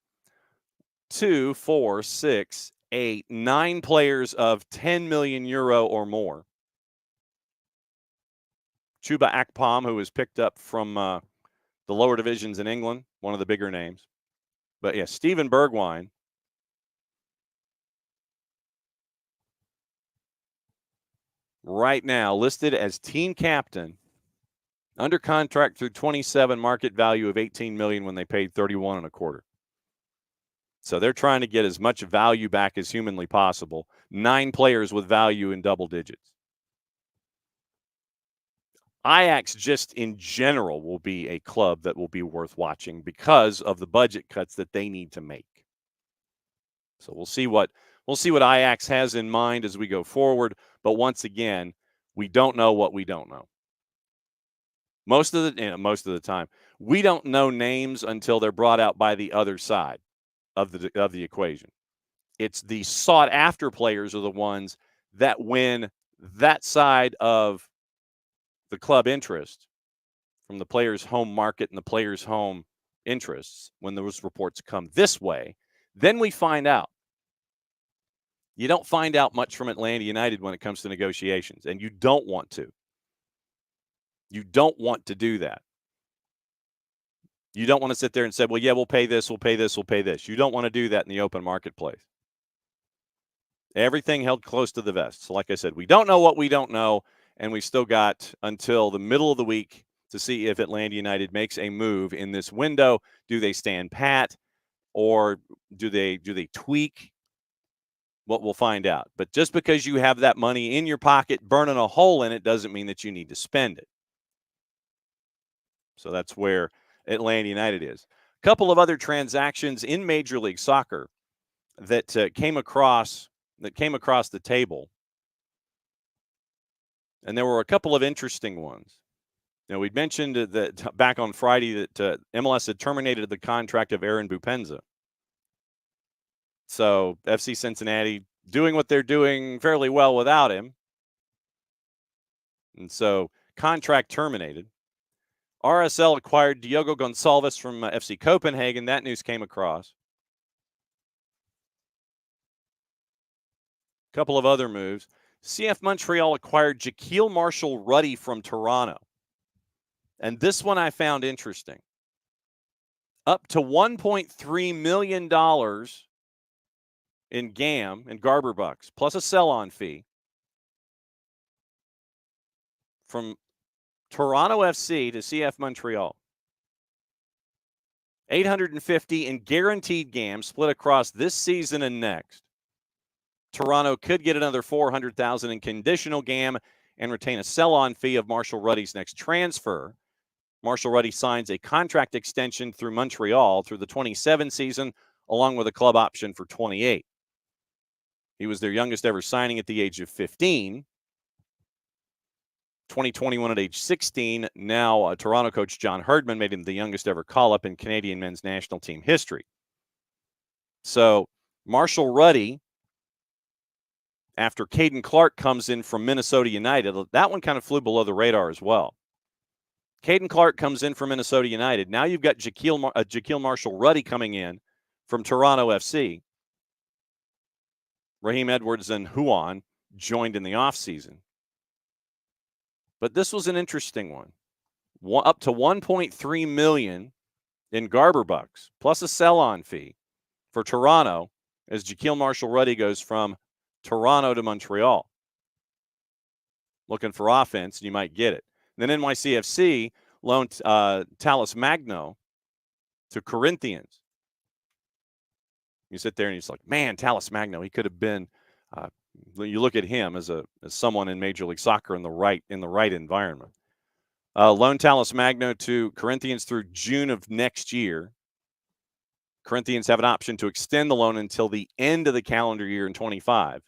2, 4, 6, 8, 9 players of 10 million euro or more. Chuba Akpom, who was picked up from the lower divisions in England, one of the bigger names. But yeah, Steven Bergwijn. Right now, listed as team captain, under contract through 27, market value of 18 million when they paid 31 and a quarter. So they're trying to get as much value back as humanly possible. 9 players with value in double digits. Ajax just in general will be a club that will be worth watching because of the budget cuts that they need to make. So we'll see what Ajax has in mind as we go forward. But once again, we don't know what we don't know. Most of the time, we don't know names until they're brought out by the other side of the equation. It's the sought after players are the ones that win that side of the club interest from the players' home market and the players' home interests. When those reports come this way, then we find out. You don't find out much from Atlanta United when it comes to negotiations, and you don't want to. You don't want to do that. You don't want to sit there and say, well, yeah, we'll pay this, we'll pay this, we'll pay this. You don't want to do that in the open marketplace. Everything held close to the vest. So like I said, we don't know what we don't know, and we still got until the middle of the week to see if Atlanta United makes a move in this window. Do they stand pat, or do they tweak? What we'll find out. But just because you have that money in your pocket burning a hole in it doesn't mean that you need to spend it. So that's where Atlanta United is. A couple of other transactions in Major League Soccer that came across the table, and there were a couple of interesting ones. You know, we'd mentioned that back on Friday that MLS had terminated the contract of Aaron Bupenza. So FC Cincinnati doing what they're doing fairly well without him. And so contract terminated. RSL acquired Diogo Gonçalves from FC Copenhagen. That news came across. A couple of other moves. CF Montreal acquired Jaquil Marshall-Ruddy from Toronto. And this one I found interesting. Up to $1.3 million in GAM and Garber bucks, plus a sell-on fee from Toronto FC to CF Montreal. 850 in guaranteed GAM split across this season and next. Toronto could get another $400,000 in conditional GAM and retain a sell-on fee of Marshall Ruddy's next transfer. Marshall Ruddy signs a contract extension through Montreal through the 27 season, along with a club option for 28. He was their youngest ever signing at the age of 15. 2021 at age 16. Now, Toronto coach John Herdman made him the youngest ever call-up in Canadian men's national team history. So, Marshall Ruddy, after Caden Clark comes in from Minnesota United, that one kind of flew below the radar as well. Caden Clark comes in from Minnesota United. Now you've got Jaquil Marshall Ruddy coming in from Toronto FC. Raheem Edwards and Huon joined in the offseason. But this was an interesting one. Up to $1.3 million in Garber bucks, plus a sell-on fee for Toronto as Jaquil Marshall Ruddy goes from Toronto to Montreal. Looking for offense, and you might get it. Then NYCFC loaned Tallis Magno to Corinthians. You sit there and you're like, man, Tallis Magno, he could have been. You look at him as someone in Major League Soccer in the right environment. Loan Tallis Magno to Corinthians through June of next year. Corinthians have an option to extend the loan until the end of the calendar year in 25.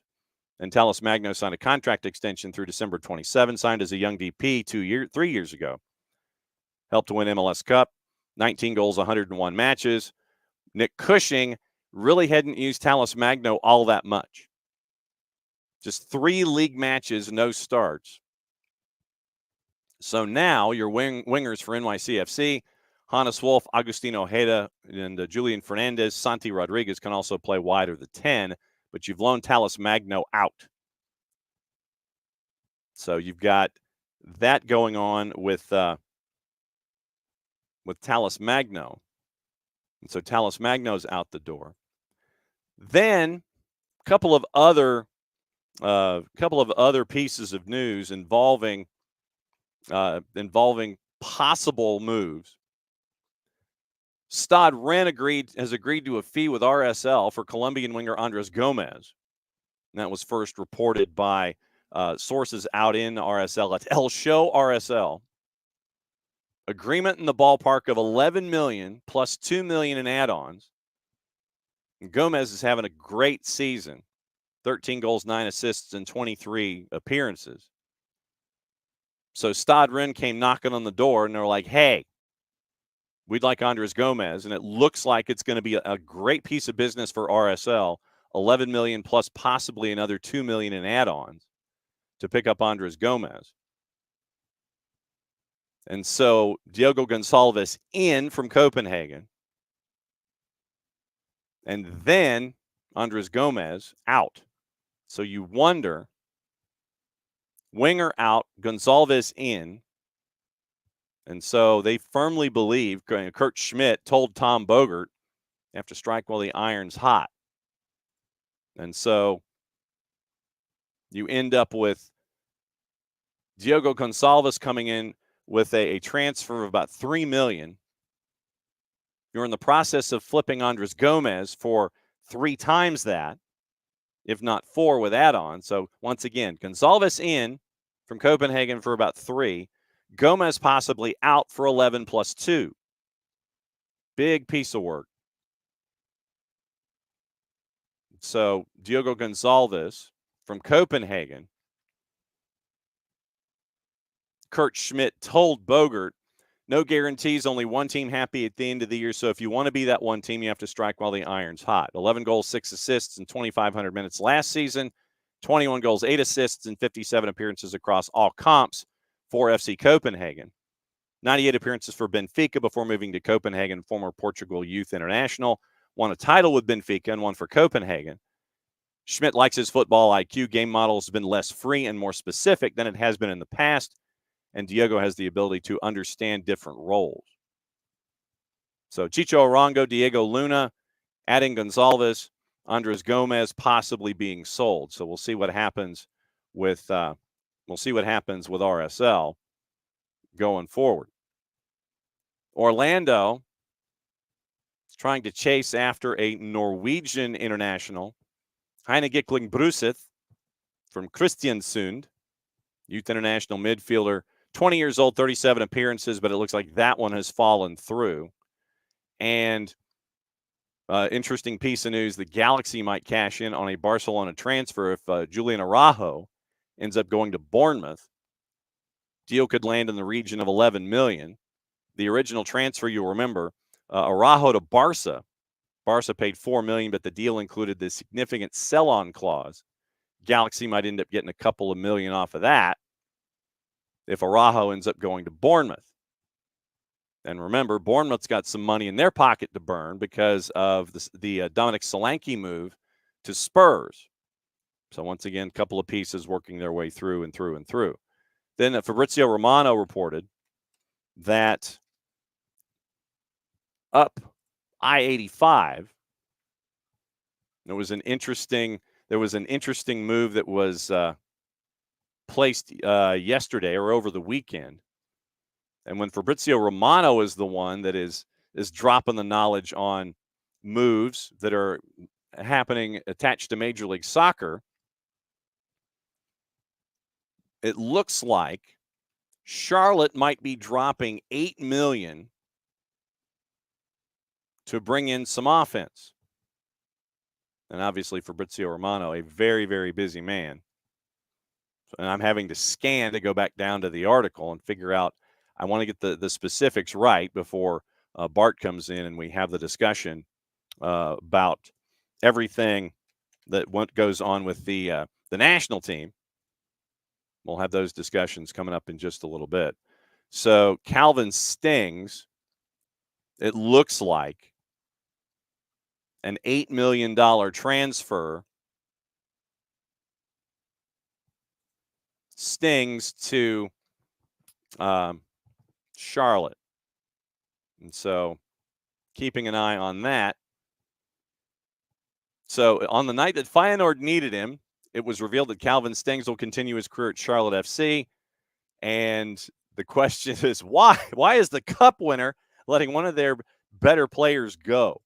And Tallis Magno signed a contract extension through December 27, signed as a young DP 3 years ago. Helped to win MLS Cup, 19 goals, 101 matches. Nick Cushing really hadn't used Tallis Magno all that much. Just 3 league matches, no starts. So now your wingers for NYCFC, Hannes Wolf, Agustin Ojeda, and Julian Fernandez, Santi Rodriguez can also play wide of the 10, but you've loaned Tallis Magno out. So you've got that going on with Tallis Magno. And so Tallis Magno's out the door. Then a couple of other pieces of news involving possible moves. Stade Rennes has agreed to a fee with RSL for Colombian winger Andres Gomez. And that was first reported by sources out in RSL at El Show RSL. Agreement in the ballpark of $11 million plus $2 million in add-ons. And Gomez is having a great season. 13 goals, 9 assists, and 23 appearances. So Stade Rennes came knocking on the door, and they're like, hey, we'd like Andres Gomez. And it looks like it's going to be a great piece of business for RSL. $11 million plus possibly another $2 million in add-ons to pick up Andres Gomez. And so Diogo Gonçalves in from Copenhagen. And then Andres Gomez out. So you wonder, winger out, Gonçalves in. And so they firmly believe, Kurt Schmidt told Tom Bogert, you have to strike while the iron's hot. And so you end up with Diogo Gonçalves coming in with a transfer of about $3 million. You're in the process of flipping Andres Gomez for 3 times that, if not 4 with add-on. So once again, Gonçalves in from Copenhagen for about 3. Gomez possibly out for 11 plus 2. Big piece of work. So Diogo Gonçalves from Copenhagen. Kurt Schmidt told Bogert, no guarantees, only one team happy at the end of the year. So if you want to be that one team, you have to strike while the iron's hot. 11 goals, 6 assists in 2,500 minutes last season. 21 goals, 8 assists, and 57 appearances across all comps for FC Copenhagen. 98 appearances for Benfica before moving to Copenhagen, former Portugal Youth International. Won a title with Benfica and one for Copenhagen. Schmidt likes his football IQ. Game model has been less free and more specific than it has been in the past. and Diego has the ability to understand different roles. So Chicho Arango, Diego Luna, adding Gonzalez, Andres Gomez possibly being sold. So we'll see what happens with RSL going forward. Orlando is trying to chase after a Norwegian international, Heine Gickling Bruseth from Kristiansund, youth international midfielder, 20 years old, 37 appearances, but it looks like that one has fallen through. And interesting piece of news, the Galaxy might cash in on a Barcelona transfer if Julian Araujo ends up going to Bournemouth. Deal could land in the region of $11 million. The original transfer, you'll remember, Araujo to Barca. Barca paid $4 million, but the deal included the significant sell-on clause. Galaxy might end up getting a couple of million off of that if Araujo ends up going to Bournemouth. And remember, Bournemouth's got some money in their pocket to burn because of the Dominic Solanke move to Spurs. So once again, a couple of pieces working their way through and through and through. Then Fabrizio Romano reported that up I-85, there was an interesting move that was placed yesterday or over the weekend. And when Fabrizio Romano is the one that is dropping the knowledge on moves that are happening attached to Major League Soccer, it looks like Charlotte might be dropping $8 million to bring in some offense. And obviously Fabrizio Romano, a very, very busy man. And I'm having to scan to go back down to the article and figure out, I want to get the specifics right before Bart comes in and we have the discussion about everything that goes on with the national team. We'll have those discussions coming up in just a little bit. So Calvin Stings, it looks like an $8 million transfer. Stings to Charlotte. And so keeping an eye on that. So on the night that Feyenoord needed him, it was revealed that Calvin Stings will continue his career at Charlotte FC. And the question is, why? Why is the cup winner letting one of their better players go?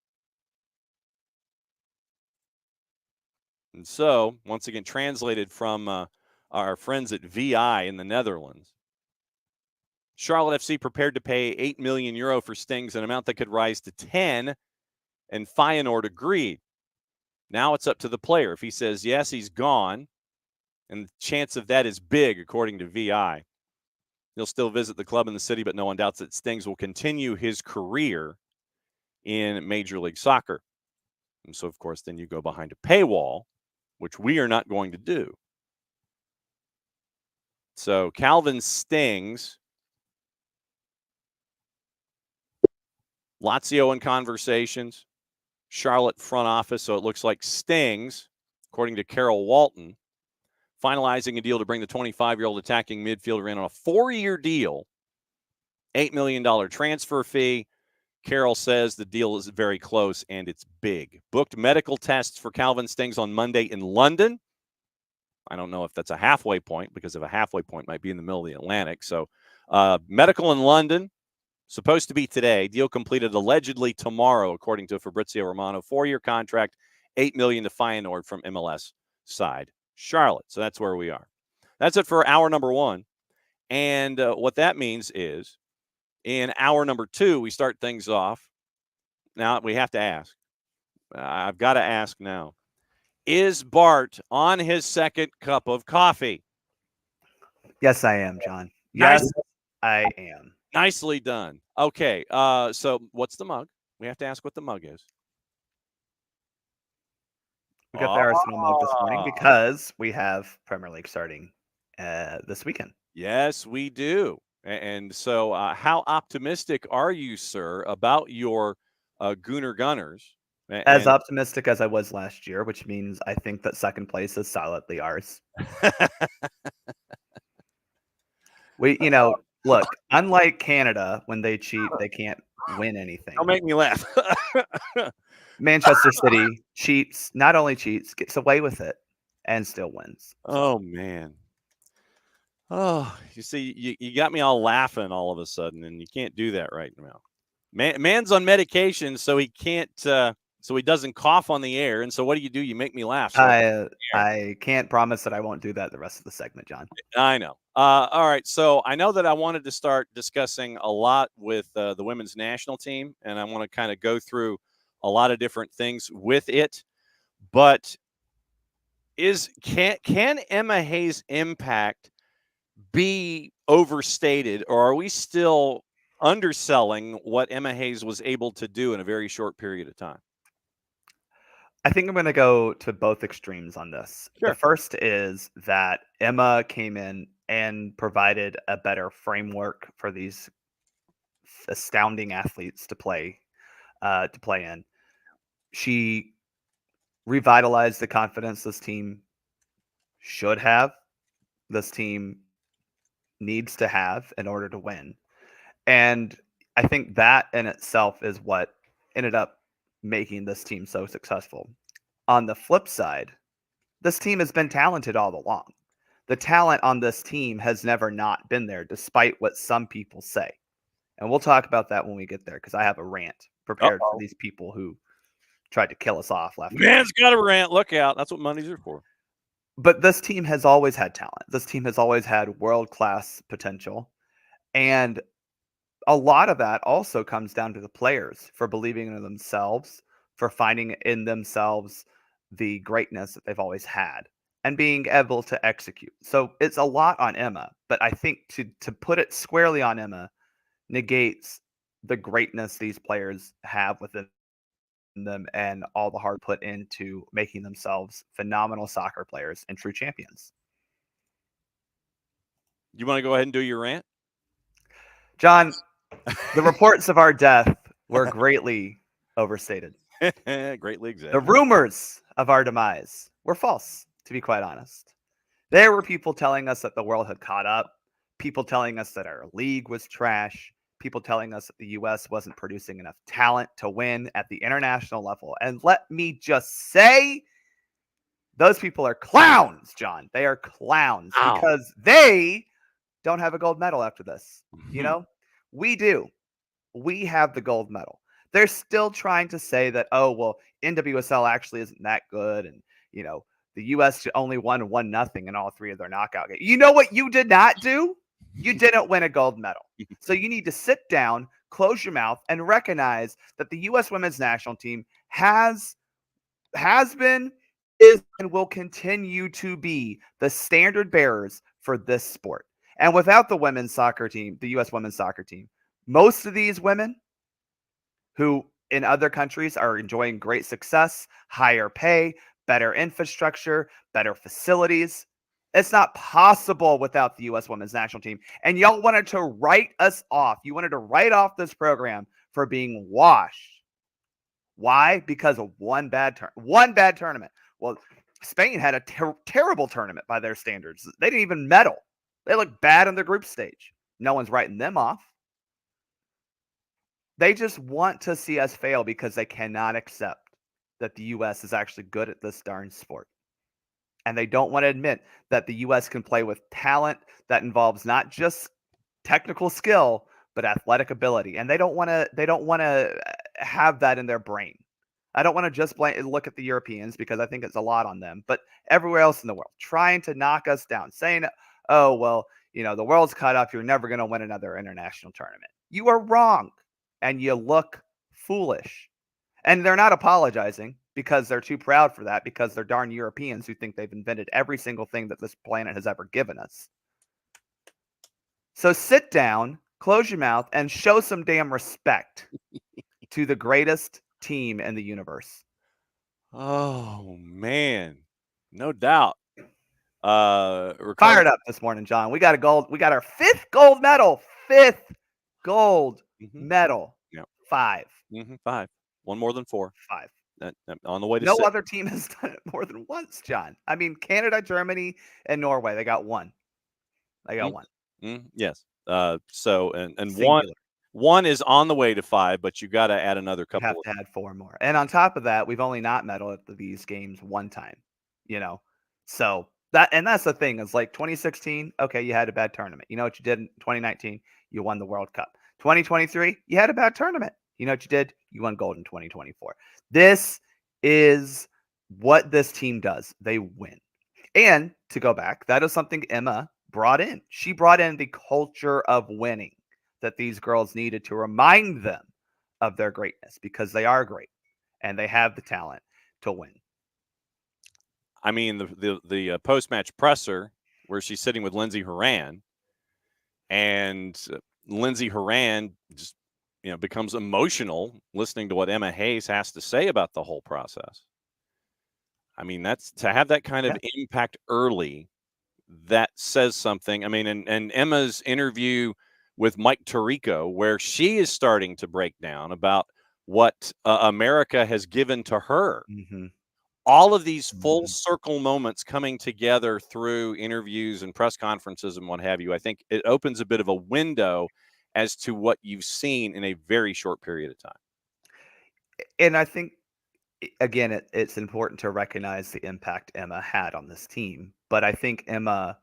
And so, once again, translated from our friends at VI in the Netherlands, Charlotte FC prepared to pay €8 million for Stings, an amount that could rise to 10, and Feyenoord agreed. Now it's up to the player. If he says yes, he's gone, and the chance of that is big, according to VI. He'll still visit the club in the city, but no one doubts that Stings will continue his career in Major League Soccer. And so, of course, then you go behind a paywall, which we are not going to do. So Calvin Stings, Lazio in conversations, Charlotte front office. So it looks like Stings, according to Carol Walton, finalizing a deal to bring the 25-year-old attacking midfielder in on a 4-year deal, $8 million transfer fee. Carol says the deal is very close and it's big. Booked medical tests for Calvin Stings on Monday in London. I don't know if that's a halfway point, because if a halfway point might be in the middle of the Atlantic. So medical in London, supposed to be today. Deal completed allegedly tomorrow, according to Fabrizio Romano. 4-year contract, $8 million to Feyenoord from MLS side Charlotte. So that's where we are. That's it for hour number one. And what that means is in hour number two, we start things off. Now we have to ask. I've got to ask now. Is Bart on his second cup of coffee? Yes, I am, John. Yes, Nice. I am. Nicely done. Okay. So what's the mug? We have to ask what the mug is. We got the Arsenal mug this morning because we have Premier League starting this weekend. Yes, we do. And so how optimistic are you, sir, about your Gooner Gunners? As optimistic as I was last year, which means I think that second place is solidly ours. Look, unlike Canada, when they cheat, they can't win anything. Don't make me laugh. Manchester City cheats, not only cheats, gets away with it, and still wins. Oh man. Oh, you see, you got me all laughing all of a sudden, and you can't do that right now. Man's on medication, so he can't. So he doesn't cough on the air. And so what do? You make me laugh. So I can't promise that I won't do that the rest of the segment, John. I know. All right. So I know that I wanted to start discussing a lot with the women's national team, and I want to kind of go through a lot of different things with it. But can Emma Hayes' impact be overstated, or are we still underselling what Emma Hayes was able to do in a very short period of time? I think I'm going to go to both extremes on this. Sure. The first is that Emma came in and provided a better framework for these astounding athletes to play in. She revitalized the confidence this team should have, this team needs to have in order to win. And I think that in itself is what ended up making this team so successful. On the flip side, this team has been talented all along. The talent on this team has never not been there, despite what some people say. And we'll talk about that when we get there, because I have a rant prepared for these people who tried to kill us off left. Man's got a rant. Look out. That's what Mondays are for. But this team has always had talent. This team has always had world-class potential. And a lot of that also comes down to the players for believing in themselves, for finding in themselves the greatness that they've always had and being able to execute. So it's a lot on Emma, but I think to put it squarely on Emma negates the greatness these players have within them and all the hard put into making themselves phenomenal soccer players and true champions. You want to go ahead and do your rant? John, the reports of our death were greatly overstated. Greatly exaggerated. The rumors of our demise were false, to be quite honest. There were people telling us that the world had caught up, people telling us that our league was trash, people telling us that the U.S. wasn't producing enough talent to win at the international level. And let me just say, those people are clowns, John. They are clowns because they don't have a gold medal after this. You know, we do. We have the gold medal. They're still trying to say that, oh, well, NWSL actually isn't that good. And, you know, the U.S. only won 1-0 in all three of their knockout games. You know what you did not do? You didn't win a gold medal. So you need to sit down, close your mouth, and recognize that the U.S. women's national team has been, is, and will continue to be the standard bearers for this sport. And without the women's soccer team, the U.S. women's soccer team, most of these women who in other countries are enjoying great success, higher pay, better infrastructure, better facilities. It's not possible without the U.S. women's national team. And y'all wanted to write us off. You wanted to write off this program for being washed. Why? Because of one bad tournament. Well, Spain had a terrible tournament by their standards. They didn't even medal. They look bad in the group stage. No one's writing them off. They just want to see us fail because they cannot accept that the U.S. is actually good at this darn sport. And they don't want to admit that the U.S. can play with talent that involves not just technical skill, but athletic ability. And they don't want to have that in their brain. I don't want to just look at the Europeans because I think it's a lot on them, but everywhere else in the world trying to knock us down, saying, oh, well, you know, the world's cut off. You're never going to win another international tournament. You are wrong. And you look foolish. And they're not apologizing because they're too proud for that, because they're darn Europeans who think they've invented every single thing that this planet has ever given us. So sit down, close your mouth, and show some damn respect to the greatest team in the universe. Oh, man. No doubt. Fired up this morning, John. We got our fifth gold medal. Fifth gold medal. Yep. 5. 5. One more than 4. 5. On the way to no 6. other team has done it more than once, John. I mean, Canada, Germany, and Norway, they got one. They got one. Yes. So and Singular. one is on the way to 5, but you got to add another You have couple. to add 4 more. And on top of that, we've only not medaled at these games one time, you know? So that's the thing is like 2016, okay, you had a bad tournament. You know what you did in 2019? You won the World Cup. 2023, you had a bad tournament. You know what you did? You won gold in 2024. This is what this team does. They win. And to go back, that is something Emma brought in. She brought in the culture of winning that these girls needed to remind them of their greatness because they are great and they have the talent to win. I mean, the post match presser where she's sitting with Lindsey Horan, and Lindsey Horan just becomes emotional listening to what Emma Hayes has to say about the whole process. I mean, that's to have that kind of impact early. That says something. I mean, and Emma's interview with Mike Tirico, where she is starting to break down about what America has given to her. Mm-hmm. All of these full circle moments coming together through interviews and press conferences and what have you, I think it opens a bit of a window as to what you've seen in a very short period of time. And I think, again, it's important to recognize the impact Emma had on this team. But I think Emma,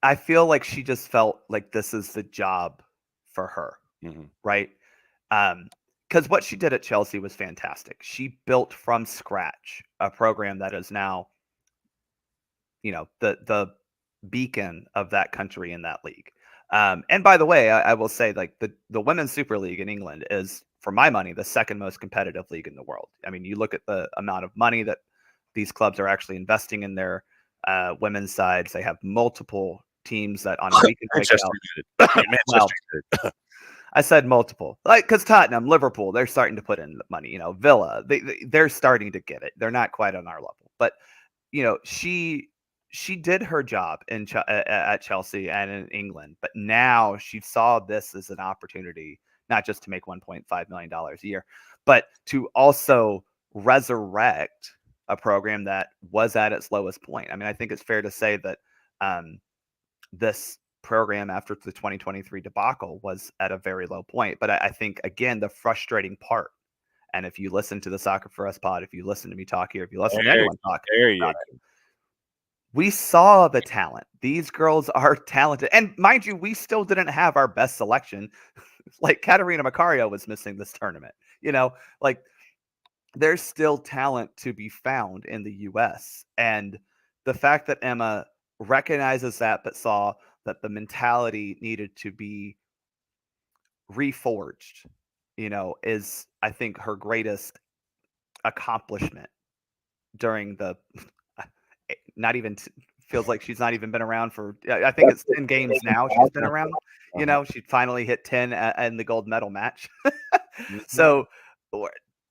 I feel like she just felt like this is the job for her, right? Because what she did at Chelsea was fantastic. She built from scratch a program that is now, the beacon of that country in that league. And by the way, I will say, like the Women's Super League in England is, for my money, the second most competitive league in the world. I mean, you look at the amount of money that these clubs are actually investing in their women's sides. They have multiple teams that on a weekend well, I said multiple, like because Tottenham, Liverpool, they're starting to put in money. Villa, they're starting to get it. They're not quite on our level, but she did her job at Chelsea and in England, but now she saw this as an opportunity, not just to make $1.5 million a year, but to also resurrect a program that was at its lowest point. I mean, I think it's fair to say that this program after the 2023 debacle was at a very low point. But I think, again, the frustrating part, and if you listen to the Soccer for Us pod, if you listen to me talk here, if you listen to anyone talk about it, we saw the talent. These girls are talented. And mind you, we still didn't have our best selection. Like Katerina Macario was missing this tournament. Like there's still talent to be found in the U.S. And the fact that Emma recognizes that, but saw that the mentality needed to be reforged, is, I think, her greatest accomplishment during the not even feels like she's not even been around for, I think it's 10 games now she's been around. She finally hit 10 in the gold medal match. So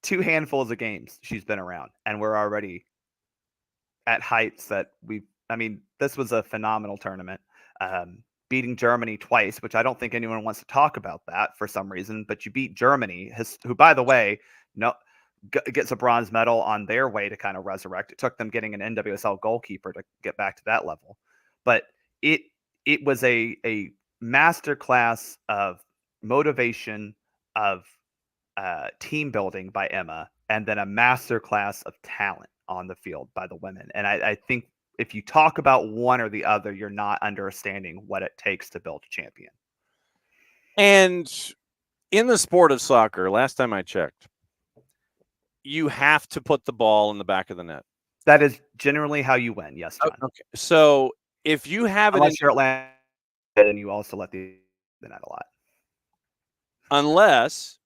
2 handfuls of games she's been around, and we're already at heights that this was a phenomenal tournament. Beating Germany twice, which I don't think anyone wants to talk about that for some reason, but you beat Germany, who, by the way, gets a bronze medal on their way to kind of resurrect. It took them getting an NWSL goalkeeper to get back to that level. But it was a masterclass of motivation, of team building by Emma, and then a masterclass of talent on the field by the women. And I think if you talk about one or the other, you're not understanding what it takes to build a champion. And in the sport of soccer, last time I checked, you have to put the ball in the back of the net. That is generally how you win. Yes, John. Okay. So if you have unless you're Atlanta, and you also let the net a lot. Unless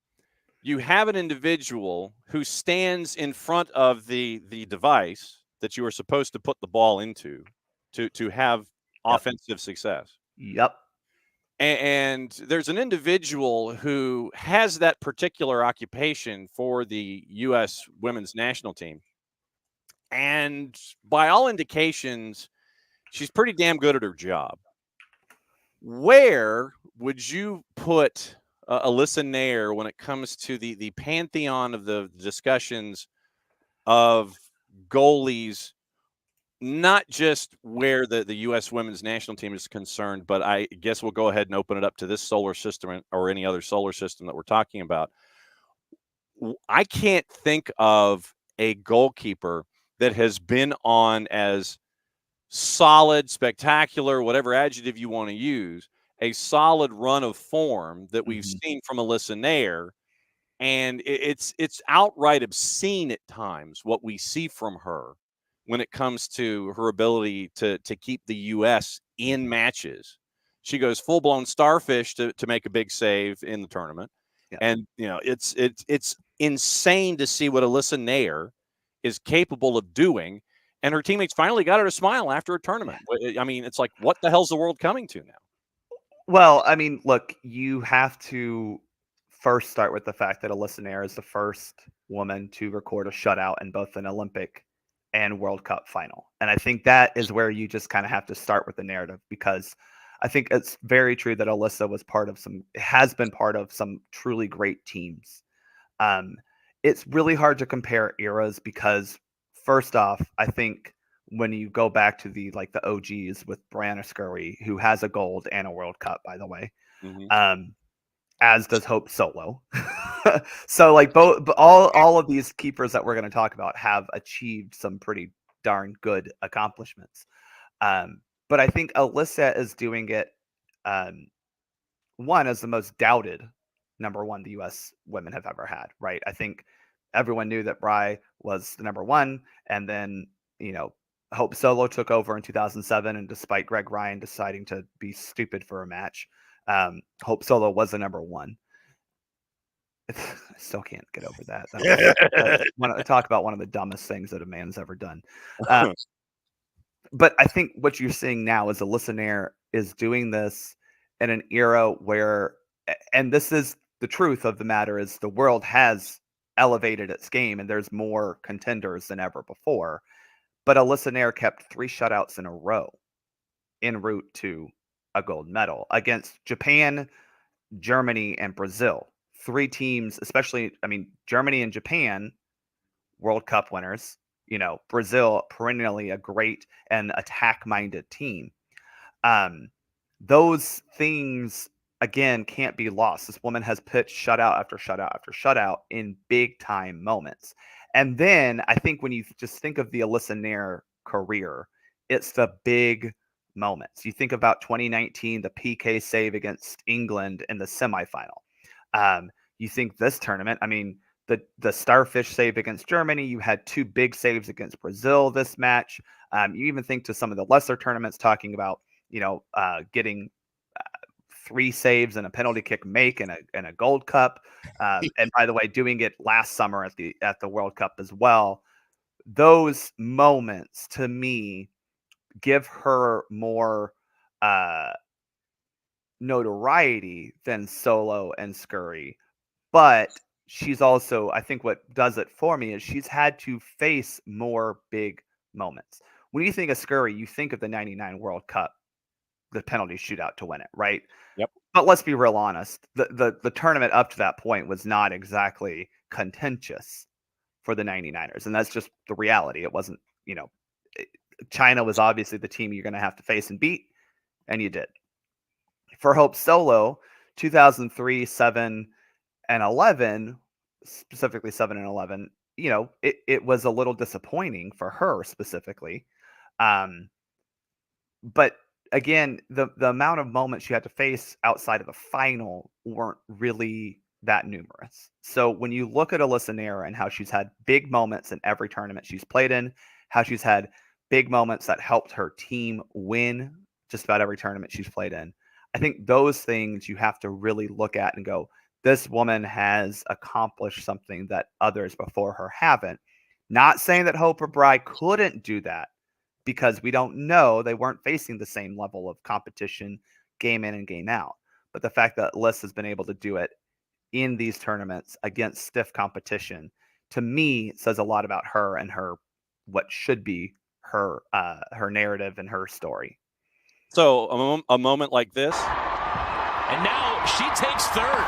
you have an individual who stands in front of the device that you are supposed to put the ball into to have offensive success. Yep. And there's an individual who has that particular occupation for the U.S. women's national team. And by all indications, she's pretty damn good at her job. Where would you put Alyssa Nair when it comes to the pantheon of the discussions of goalies not just where the U.S. women's national team is concerned, but I guess we'll go ahead and open it up to this solar system or any other solar system that we're talking about. I can't think of a goalkeeper that has been on as solid, spectacular, whatever adjective you want to use, a solid run of form that we've seen from Alyssa Nair. And it's outright obscene at times what we see from her when it comes to her ability to keep the U.S. in matches. She goes full-blown starfish to make a big save in the tournament. Yeah. And, it's insane to see what Alyssa Nair is capable of doing. And her teammates finally got her to smile after a tournament. I mean, it's like, what the hell's the world coming to now? Well, I mean, look, you have to first start with the fact that Alyssa Nair is the first woman to record a shutout in both an Olympic and World Cup final. And I think that is where you just kind of have to start with the narrative, because I think it's very true that Alyssa has been part of some truly great teams. It's really hard to compare eras because, first off, I think when you go back to the OGs with Brianna Scurry, who has a gold and a World Cup, by the way, as does Hope Solo. So all of these keepers that we're going to talk about have achieved some pretty darn good accomplishments. But I think Alyssa is doing it, one, as the most doubted number one the U.S. women have ever had, right? I think everyone knew that Bri was the number one, and then, Hope Solo took over in 2007, and despite Greg Ryan deciding to be stupid for a match, Hope Solo was the number one. I still can't get over that. I want to talk about one of the dumbest things that a man's ever done. But I think what you're seeing now is Alyssa Nair is doing this in an era where, and this is the truth of the matter, is the world has elevated its game and there's more contenders than ever before. But Alyssa Nair kept 3 shutouts in a row en route to a gold medal against Japan, Germany, and Brazil. 3 teams, especially, Germany and Japan, World Cup winners. Brazil, perennially a great and attack-minded team. Those things, again, can't be lost. This woman has pitched shutout after shutout after shutout in big-time moments. And then I think when you just think of the Alyssa Nair career, it's the big moments. You think about 2019, the PK save against England in the semifinal. You think this tournament, the starfish save against Germany, you had 2 big saves against Brazil this match. You even think to some of the lesser tournaments, talking about, getting 3 saves and a penalty kick make and a gold cup. And by the way, doing it last summer at the World Cup as well. Those moments, to me, give her more notoriety than Solo and Scurry. But she's also, I think what does it for me is she's had to face more big moments. When you think of Scurry, you think of the 99 World Cup, the penalty shootout to win it, right? Yep. But let's be real honest. The tournament up to that point was not exactly contentious for the 99ers. And that's just the reality. It wasn't, China was obviously the team you're going to have to face and beat, and you did. For Hope Solo, 2003, 7, and 11, specifically 7 and 11, it was a little disappointing for her specifically. But again, the amount of moments she had to face outside of the final weren't really that numerous. So when you look at Alyssa Nair and how she's had big moments in every tournament she's played in, how she's had big moments that helped her team win just about every tournament she's played in, I think those things you have to really look at and go, this woman has accomplished something that others before her haven't. Not saying that Hope or Bri couldn't do that, because we don't know. They weren't facing the same level of competition game in and game out. But the fact that Liz has been able to do it in these tournaments against stiff competition, to me, says a lot about her and her, what should be her narrative and her story. So a moment like this. And now she takes third.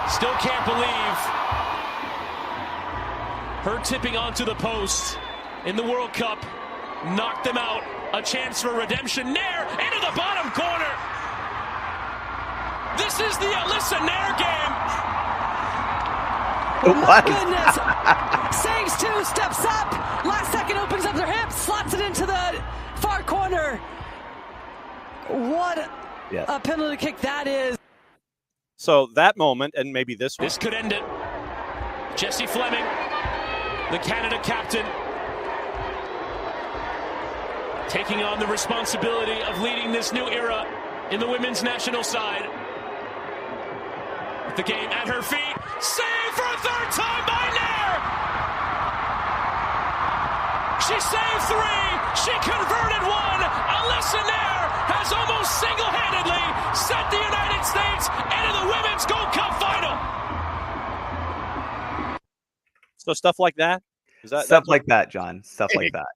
Still can't believe Her tipping onto the post in the World Cup knocked them out. A chance for redemption. Nair into the bottom corner. This is the Alyssa Nair game. Oh my goodness. Sayings 2 steps up. Last second opens up their hips, slots it into the far corner. What a penalty kick that is. So that moment, and maybe this one. This could end it. Jessie Fleming, the Canada captain, taking on the responsibility of leading this new era in the women's national side. The game at her feet. Save for a third time by Nair! She saved 3. She converted 1. Alyssa Nair has almost single-handedly sent the United States into the Women's Gold Cup final. So stuff like that? Is that Stuff like that, John. Stuff like that.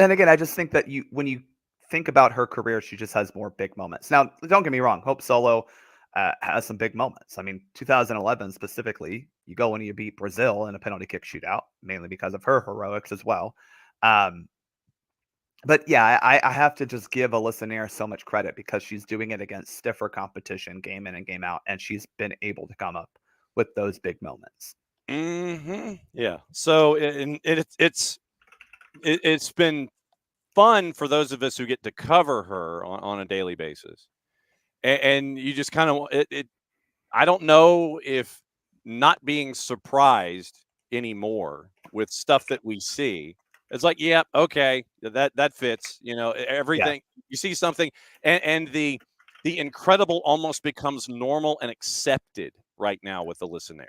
And again, I just think that when you think about her career, she just has more big moments. Now, don't get me wrong. Hope Solo has some big moments. I mean, 2011 specifically, you go and you beat Brazil in a penalty kick shootout, mainly because of her heroics as well. But yeah, I have to just give Alyssa Nair so much credit because she's doing it against stiffer competition game in and game out, and she's been able to come up with those big moments. Mm-hmm. Yeah. So it's been fun for those of us who get to cover her on a daily basis. And you just kind of I don't know if not being surprised anymore with stuff that we see. It's like, yeah, okay, that fits. You know, everything you see something, and the incredible almost becomes normal and accepted right now with Alyssa Nair.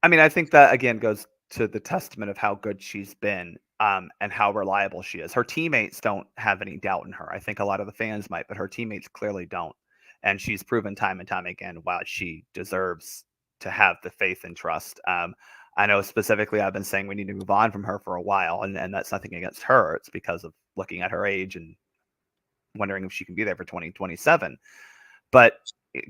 I mean, I think that again goes to the testament of how good she's been. And how reliable she is. Her teammates don't have any doubt in her. I think a lot of the fans might, but her teammates clearly don't. And she's proven time and time again why she deserves to have the faith and trust. I know specifically I've been saying we need to move on from her for a while, and that's nothing against her. It's because of looking at her age and wondering if she can be there for 2027. But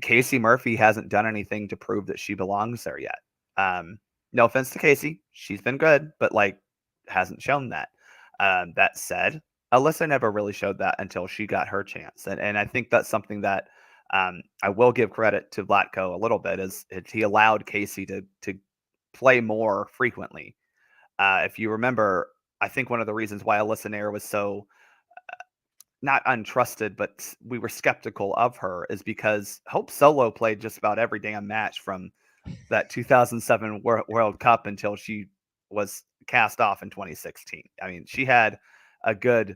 Casey Murphy hasn't done anything to prove that she belongs there yet. No offense to Casey. She's been good, but hasn't shown that. That said, Alyssa never really showed that until she got her chance. And I think that's something that I will give credit to Vlatko a little bit is he allowed Casey to play more frequently. If you remember, I think one of the reasons why Alyssa Nair was so not untrusted, but we were skeptical of her is because Hope Solo played just about every damn match from that 2007 World Cup until she was cast off in 2016. I mean, she had a good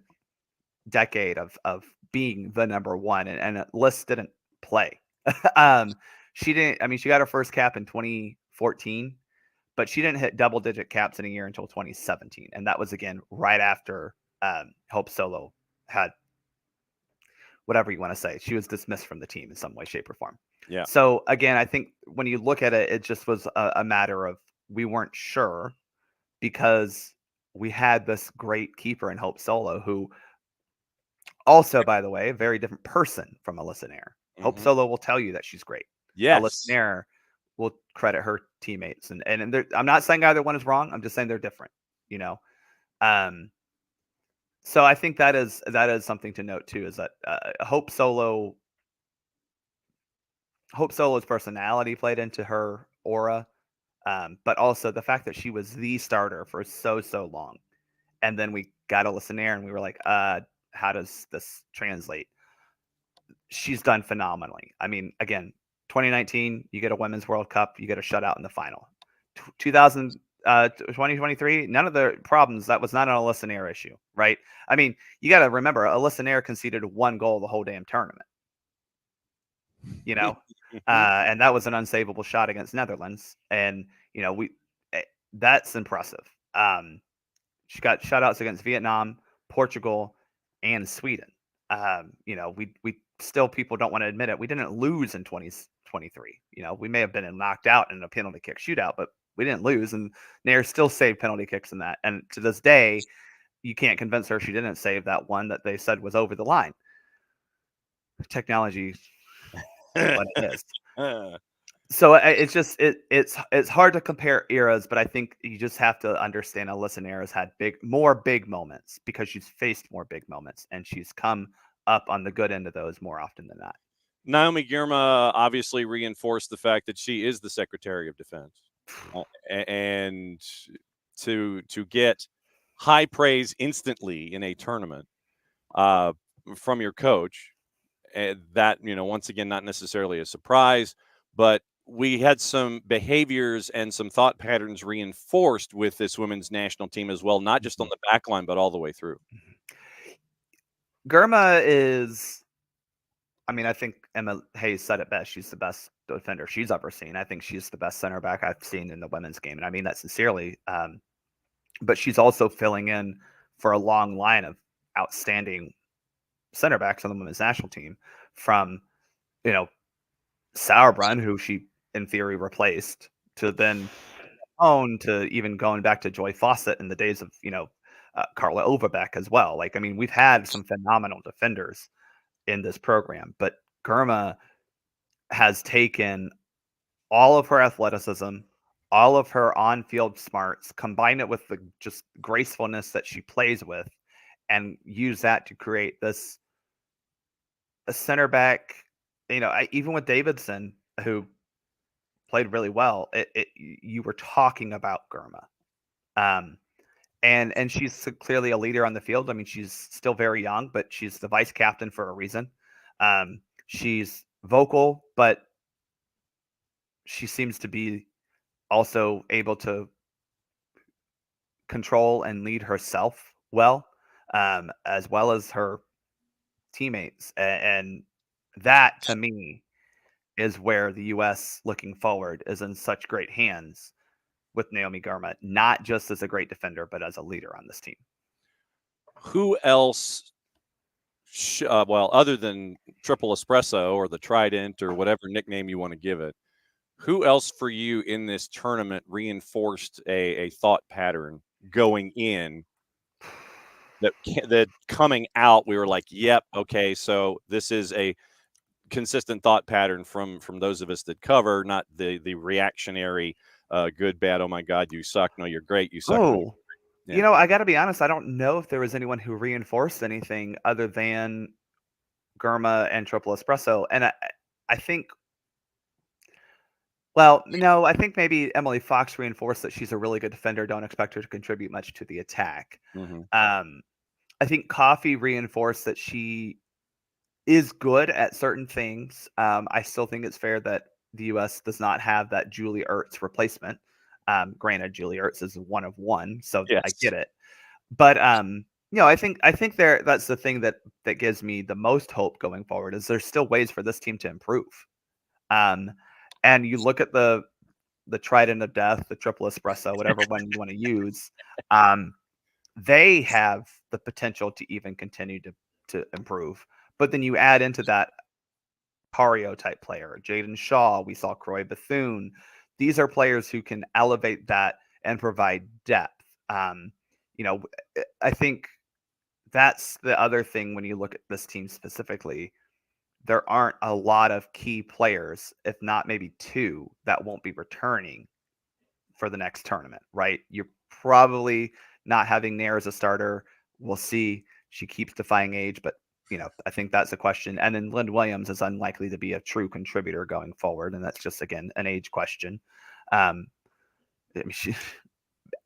decade of being the number one, and Liz didn't play. She didn't. I mean, she got her first cap in 2014, but she didn't hit double-digit caps in a year until 2017, and that was again right after Hope Solo had whatever you want to say. She was dismissed from the team in some way, shape, or form. Yeah. So again, I think when you look at it, it just was a matter of we weren't sure. Because we had this great keeper in Hope Solo, who also, by the way, a very different person from Alyssa Nair. Mm-hmm. Hope Solo will tell you that she's great. Yes. Alyssa Nair will credit her teammates. And I'm not saying either one is wrong. I'm just saying they're different, you know? So I think that is something to note too, is that Hope Solo's personality played into her aura. But also the fact that she was the starter for so long. And then we got Alyssa Nair and we were like, how does this translate? She's done phenomenally. I mean, again, 2019, you get a Women's World Cup, you get a shutout in the final. 2023, none of the problems, that was not an Alyssa Nair issue, right? I mean, you got to remember, Alyssa Nair conceded 1 goal the whole damn tournament. You know? And that was an unsavable shot against Netherlands. And, you know, that's impressive. She got shutouts against Vietnam, Portugal, and Sweden. You know, we still, people don't want to admit it. We didn't lose in 2023. You know, we may have been knocked out in a penalty kick shootout, but we didn't lose. And Nair still saved penalty kicks in that. And to this day, you can't convince her she didn't save that one that they said was over the line. Technology. What it is. So it's hard to compare eras, but I think you just have to understand Alyssa Nair had more big moments because she's faced more big moments and she's come up on the good end of those more often than not. Naomi Girma obviously reinforced the fact that she is the Secretary of Defense, and to get high praise instantly in a tournament from your coach, that, once again, not necessarily a surprise, but we had some behaviors and some thought patterns reinforced with this women's national team as well, not just on the back line, but all the way through. Girma is, I think Emma Hayes said it best. She's the best defender she's ever seen. I think she's the best center back I've seen in the women's game. And I mean that sincerely. But she's also filling in for a long line of outstanding center backs on the women's national team, from, Sauerbrunn, who she in theory replaced, to then to even going back to Joy Fawcett in the days of, Carla Overbeck as well. Like, I mean, we've had some phenomenal defenders in this program, but Girma has taken all of her athleticism, all of her on-field smarts, combine it with the just gracefulness that she plays with, and use that to create a center back. Even with Davidson, who played really well, you were talking about Girma, and she's clearly a leader on the field. I mean, she's still very young, but she's the vice captain for a reason. She's vocal, but she seems to be also able to control and lead herself well as her teammates. And that, to me, is where the U.S. looking forward is in such great hands with Naomi Girma, not just as a great defender, but as a leader on this team. Who else, other than Triple Espresso or the Trident or whatever nickname you want to give it, who else for you in this tournament reinforced a thought pattern going in that coming out, we were like, yep, okay, so this is a consistent thought pattern from those of us that cover, not the reactionary, good, bad, oh my God, you suck, no, you're great, you suck. Oh, yeah. I got to be honest, I don't know if there was anyone who reinforced anything other than Girma and Triple Espresso. And I think, well, no, I think maybe Emily Fox reinforced that she's a really good defender. Don't expect her to contribute much to the attack. Mm-hmm. I think Coffee reinforced that she is good at certain things. I still think it's fair that the U.S. does not have that Julie Ertz replacement. Granted, Julie Ertz is one of one, so yes. I get it. But I think that's the thing that gives me the most hope going forward, is there's still ways for this team to improve. And you look at the Trident of Death, the Triple Espresso, whatever one you want to use. They have the potential to even continue to improve. But then you add into that Cario type player, Jaden Shaw. We saw Croy Bethune. These are players who can elevate that and provide depth. I think that's the other thing when you look at this team specifically. There aren't a lot of key players, if not maybe two, that won't be returning for the next tournament, right? You're probably not having Nair as a starter. We'll see. She keeps defying age, but I think that's a question. And then Lynn Williams is unlikely to be a true contributor going forward, and that's just, again, an age question.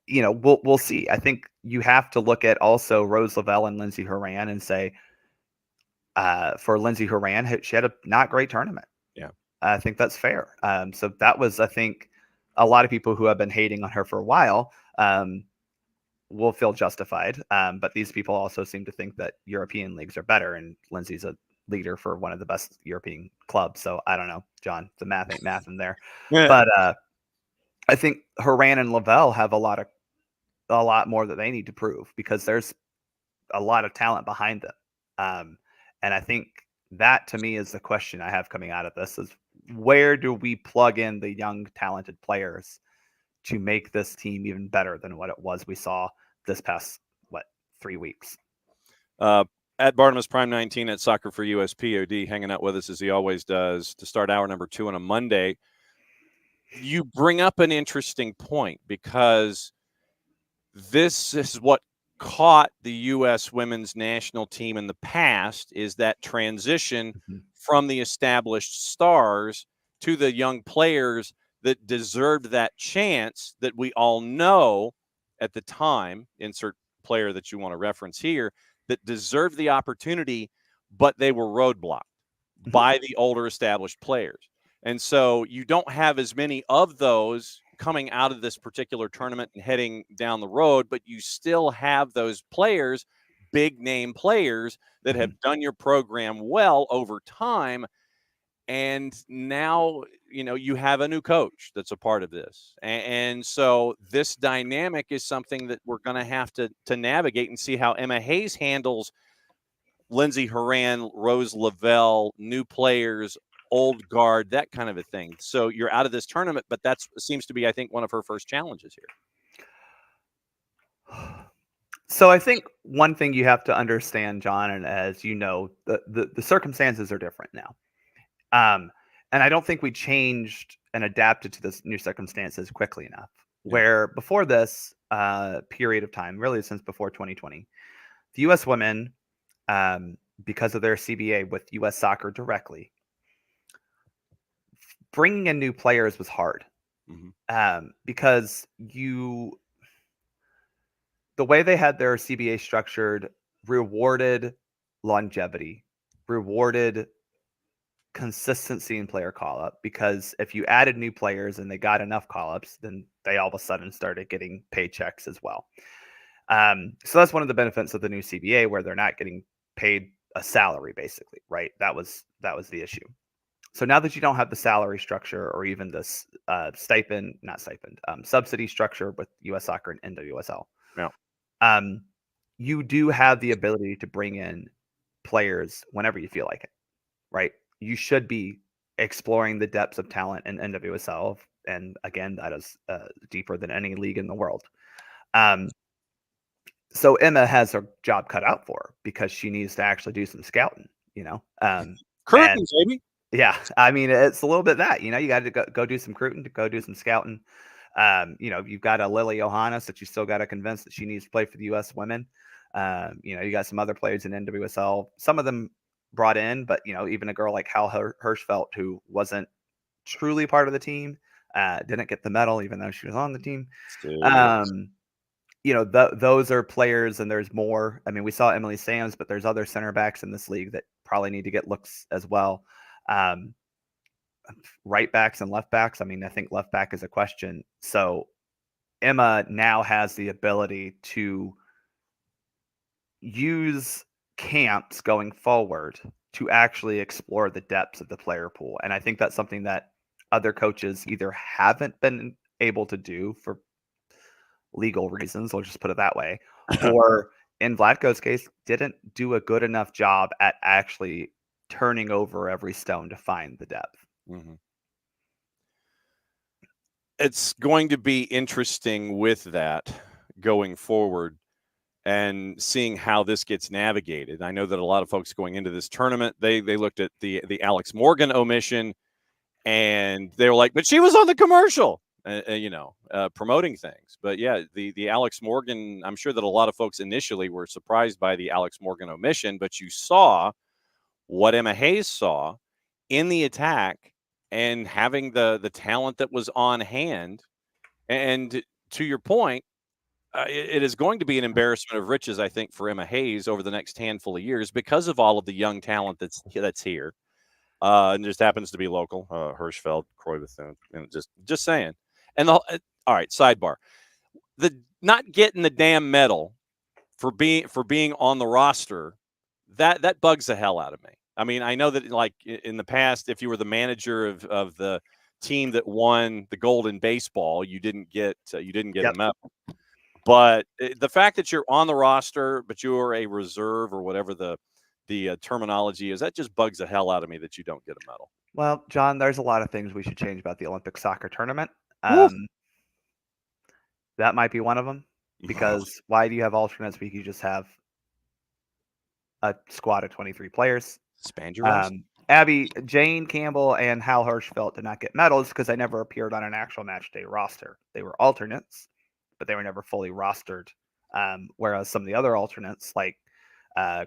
We'll see. I think you have to look at also Rose Lavelle and Lindsey Horan and say, for Lindsey Horan, she had a not great tournament. Yeah, I think that's fair. So that was, I think, a lot of people who have been hating on her for a while will feel justified. But these people also seem to think that European leagues are better, and Lindsay's a leader for one of the best European clubs. So I don't know, John, the math ain't math in there. Yeah. But I think Horan and Lavelle have a lot more that they need to prove, because there's a lot of talent behind them. And I think that, to me, is the question I have coming out of this, is where do we plug in the young, talented players to make this team even better than what it was we saw this past, 3 weeks? At Barnabas Prime 19 at Soccer for US POD, hanging out with us as he always does to start hour number 2 on a Monday. You bring up an interesting point, because this is what caught the U.S. women's national team in the past, is that transition from the established stars to the young players that deserved that chance, that we all know at the time, insert player that you want to reference here, that deserved the opportunity, but they were roadblocked by the older established players. And so you don't have as many of those coming out of this particular tournament and heading down the road, but you still have those players, big name players, that have done your program well over time. And now, you have a new coach that's a part of this. And so this dynamic is something that we're going to have to navigate and see how Emma Hayes handles Lindsey Horan, Rose Lavelle, new players, old guard, that kind of a thing. So you're out of this tournament, but that seems to be, I think, one of her first challenges here. So I think one thing you have to understand, John, and as you know, the circumstances are different now. And I don't think we changed and adapted to this new circumstances quickly enough. Yeah. Where before this period of time, really since before 2020, the U.S. women, because of their CBA with U.S. Soccer directly, bringing in new players was hard. Because the way they had their CBA structured rewarded longevity, rewarded consistency in player call-up, because if you added new players and they got enough call-ups, then they all of a sudden started getting paychecks as well. So that's one of the benefits of the new CBA, where they're not getting paid a salary, basically, right? That was the issue. So now that you don't have the salary structure, or even this subsidy structure with U.S. Soccer and NWSL, you do have the ability to bring in players whenever you feel like it, right? You should be exploring the depths of talent in NWSL, and again, that is deeper than any league in the world. So Emma has her job cut out for her, because she needs to actually do some scouting. Curtains, baby. Yeah, I mean, it's a little bit that, you got to go do some recruiting, to go do some scouting. You've got a Lily Johannes that you still got to convince that she needs to play for the U.S. women. You got some other players in NWSL, some of them brought in, but, even a girl like Hal Hirschfeld, who wasn't truly part of the team, didn't get the medal, even though she was on the team. Those are players, and there's more. I mean, we saw Emily Sams, but there's other center backs in this league that probably need to get looks as well. Right backs and left backs. I mean, I think left back is a question. So Emma now has the ability to use camps going forward to actually explore the depths of the player pool. And I think that's something that other coaches either haven't been able to do for legal reasons, we'll just put it that way, or in Vlatko's case, didn't do a good enough job at actually turning over every stone to find the depth. It's going to be interesting with that going forward and seeing how this gets navigated. I know that a lot of folks going into this tournament, they looked at the Alex Morgan omission, and they were like, but she was on the commercial, promoting things. But yeah, the Alex Morgan, I'm sure that a lot of folks initially were surprised by the Alex Morgan omission, but you saw what Emma Hayes saw in the attack, and having the talent that was on hand. And to your point, it is going to be an embarrassment of riches, I think, for Emma Hayes over the next handful of years, because of all of the young talent that's here. And just happens to be local, Hirschfeld, Croy Bethune, just saying. And all right, sidebar, the not getting the damn medal for being on the roster, that bugs the hell out of me. I mean, I know that, like, in the past, if you were the manager of the team that won the gold in baseball, you didn't get a medal. But the fact that you're on the roster, but you're a reserve, or whatever the terminology is, that just bugs the hell out of me that you don't get a medal. Well, John, there's a lot of things we should change about the Olympic soccer tournament. That might be one of them, because why do you have alternates where you just have a squad of 23 players? Expand your roster. Abby, Jane Campbell and Hal Hirschfeld did not get medals because they never appeared on an actual match day roster. They were alternates, but they were never fully rostered. Whereas some of the other alternates, like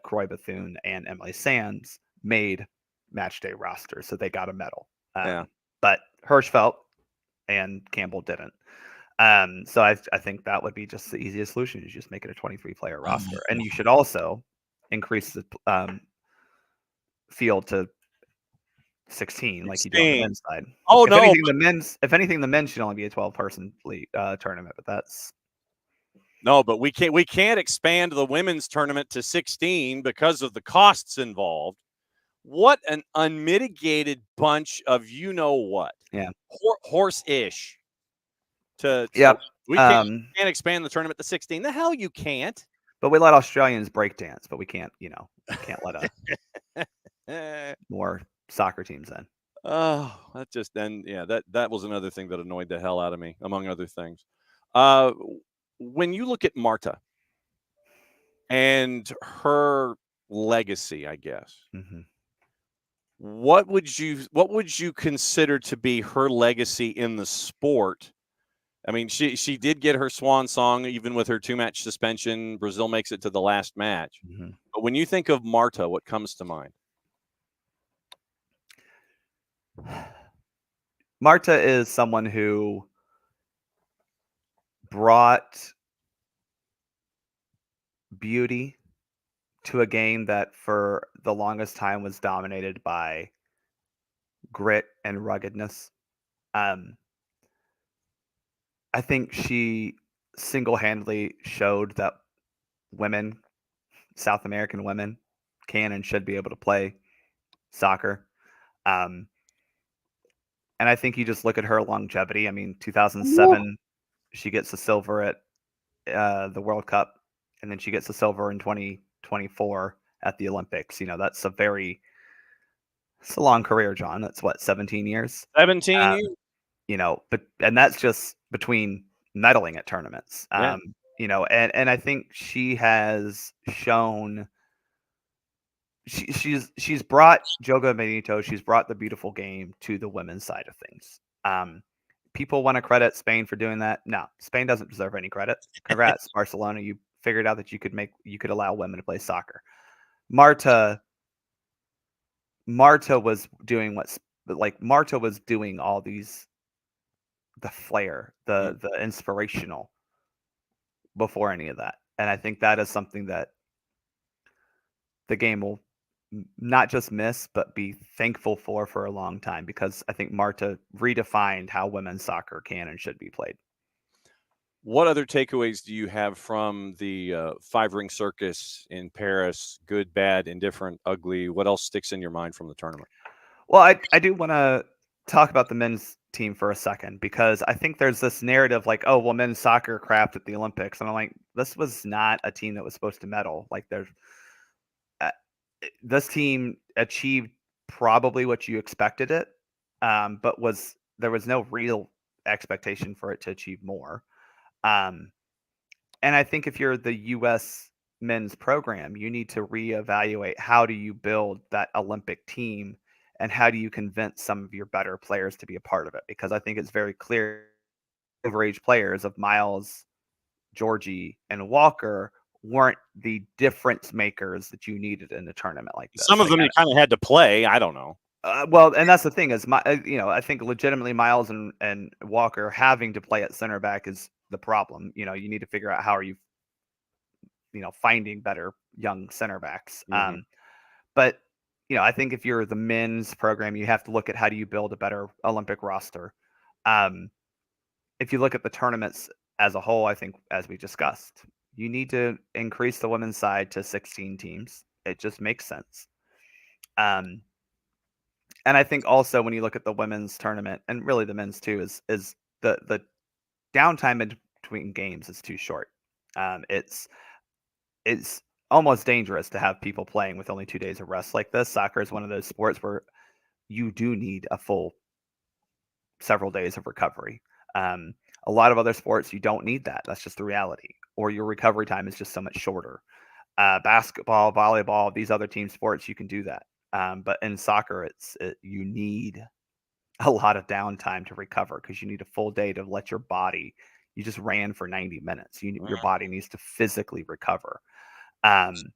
Croy Bethune and Emily Sands, made match day rosters, so they got a medal. But Hirschfeld and Campbell didn't. So I think that would be just the easiest solution, is just make it a 23-player roster. And you should also increase the field to 16, like you do on the men's side. Oh, if no. Anything, the men's should only be a 12-person tournament, but that's. No, but we can't expand the women's tournament to 16 because of the costs involved. What an unmitigated bunch of you-know-what. Yeah. Horse-ish. Yep. We can't expand the tournament to 16. The hell you can't. But we let Australians break dance, but we can't, let more soccer teams in. Oh, that was another thing that annoyed the hell out of me, among other things. When you look at Marta and her legacy, I guess, what would you consider to be her legacy in the sport? I mean, she did get her swan song, even with her 2-match suspension. Brazil makes it to the last match. But when you think of Marta, what comes to mind? Marta is someone who brought beauty to a game that for the longest time was dominated by grit and ruggedness. I think she single-handedly showed that women, South American women, can and should be able to play soccer. And I think you just look at her longevity. I mean, 2007, she gets the silver at the World Cup, and then she gets the silver in 2024 at the Olympics. That's it's a long career, John. That's what, 17 years? 17 years. And that's just between medaling at tournaments. Yeah. And I think she has shown she's brought Joga Benito, she's brought the beautiful game to the women's side of things. People want to credit Spain for doing that. No, Spain doesn't deserve any credit. Congrats, Barcelona. You figured out that you could allow women to play soccer. Marta was doing Marta was doing all these, the flair, the inspirational before any of that. And I think that is something that the game will not just miss, but be thankful for a long time, because I think Marta redefined how women's soccer can and should be played. What other takeaways do you have from the 5-ring circus in Paris? Good, bad, indifferent, ugly. What else sticks in your mind from the tournament? Well, I do want to talk about the men's team for a second, because I think there's this narrative like, oh, well, men's soccer crapped at the Olympics. And I'm like, this was not a team that was supposed to medal. Like, this team achieved probably what you expected it, but there was no real expectation for it to achieve more. And I think if you're the U.S. men's program, you need to reevaluate how do you build that Olympic team, and how do you convince some of your better players to be a part of it? Because I think it's very clear overage players of Miles, Georgie, and Walker weren't the difference makers that you needed in a tournament like this. Some of them you kind of had to play. I don't know. Well, and that's the thing is, I think legitimately Miles and Walker having to play at center back is the problem. You need to figure out how are you, finding better young center backs. But I think if you're the men's program, you have to look at how do you build a better Olympic roster. If you look at the tournaments as a whole, I think, as we discussed, you need to increase the women's side to 16 teams. It just makes sense. And I think also when you look at the women's tournament, and really the men's too, is the downtime in between games is too short. It's almost dangerous to have people playing with only 2 days of rest like this. Soccer is one of those sports where you do need a full several days of recovery. A lot of other sports, you don't need that. That's just the reality. Or your recovery time is just so much shorter. Basketball, volleyball, these other team sports, you can do that. But in soccer, you need a lot of downtime to recover because you need a full day to let your body. You just ran for 90 minutes. Your body needs to physically recover. And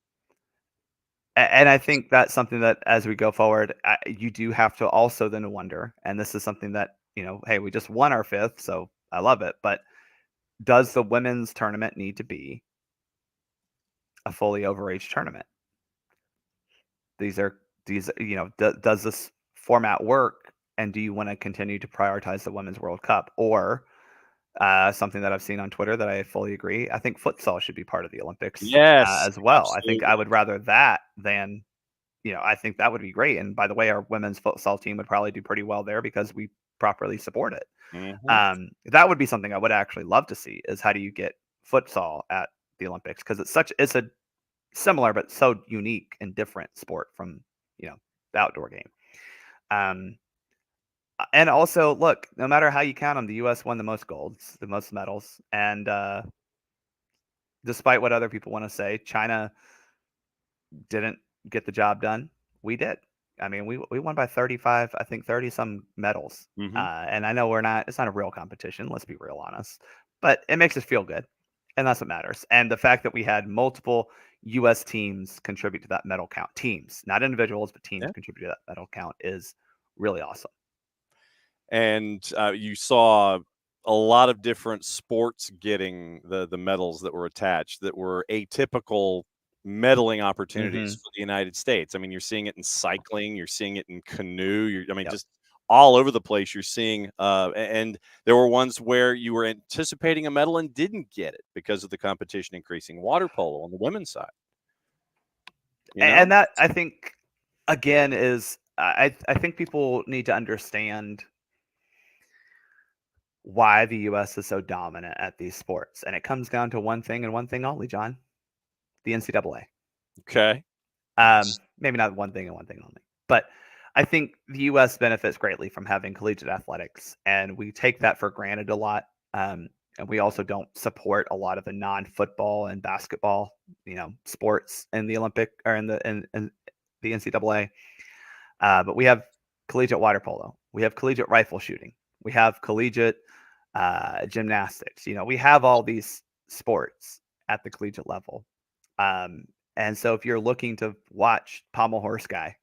I think that's something that as we go forward, you do have to also then wonder, and this is something that, hey, we just won our 5th, so I love it. But does the women's tournament need to be a fully overage tournament? Does this format work? And do you want to continue to prioritize the Women's World Cup? Or something that I've seen on Twitter that I fully agree, I think futsal should be part of the Olympics as well. Absolutely. I think I would rather that than, I think that would be great. And by the way, our women's futsal team would probably do pretty well there because we properly support it. Mm-hmm. That would be something I would actually love to see, is how do you get futsal at the Olympics? Because it's a similar but so unique and different sport from, the outdoor game. And also, look, no matter how you count them, the U.S. won the most golds, the most medals. And despite what other people want to say, China didn't get the job done. We did. I mean, we won by 35, I think 30 some medals. Mm-hmm. And I know it's not a real competition. Let's be real honest. But it makes us feel good. And that's what matters. And the fact that we had multiple U.S. teams contribute to that medal count, teams, not individuals, but teams contribute to that medal count, is really awesome. And you saw a lot of different sports getting the medals that were attached that were atypical medaling opportunities for the United States. I mean, you're seeing it in cycling, you're seeing it in canoe. Just all over the place. You're seeing, and there were ones where you were anticipating a medal and didn't get it because of the competition increasing. Water polo on the women's side. And that, I think, again, is I think people need to understand why the U.S. is so dominant at these sports. And it comes down to one thing and one thing only, John: the NCAA. Okay. Maybe not one thing and one thing only, but I think the U.S. benefits greatly from having collegiate athletics, and we take that for granted a lot. And we also don't support a lot of the non-football and basketball, sports in the Olympic or in the NCAA. But we have collegiate water polo, we have collegiate rifle shooting, we have collegiate gymnastics. We have all these sports at the collegiate level. And so if you're looking to watch Pommel Horse Guy,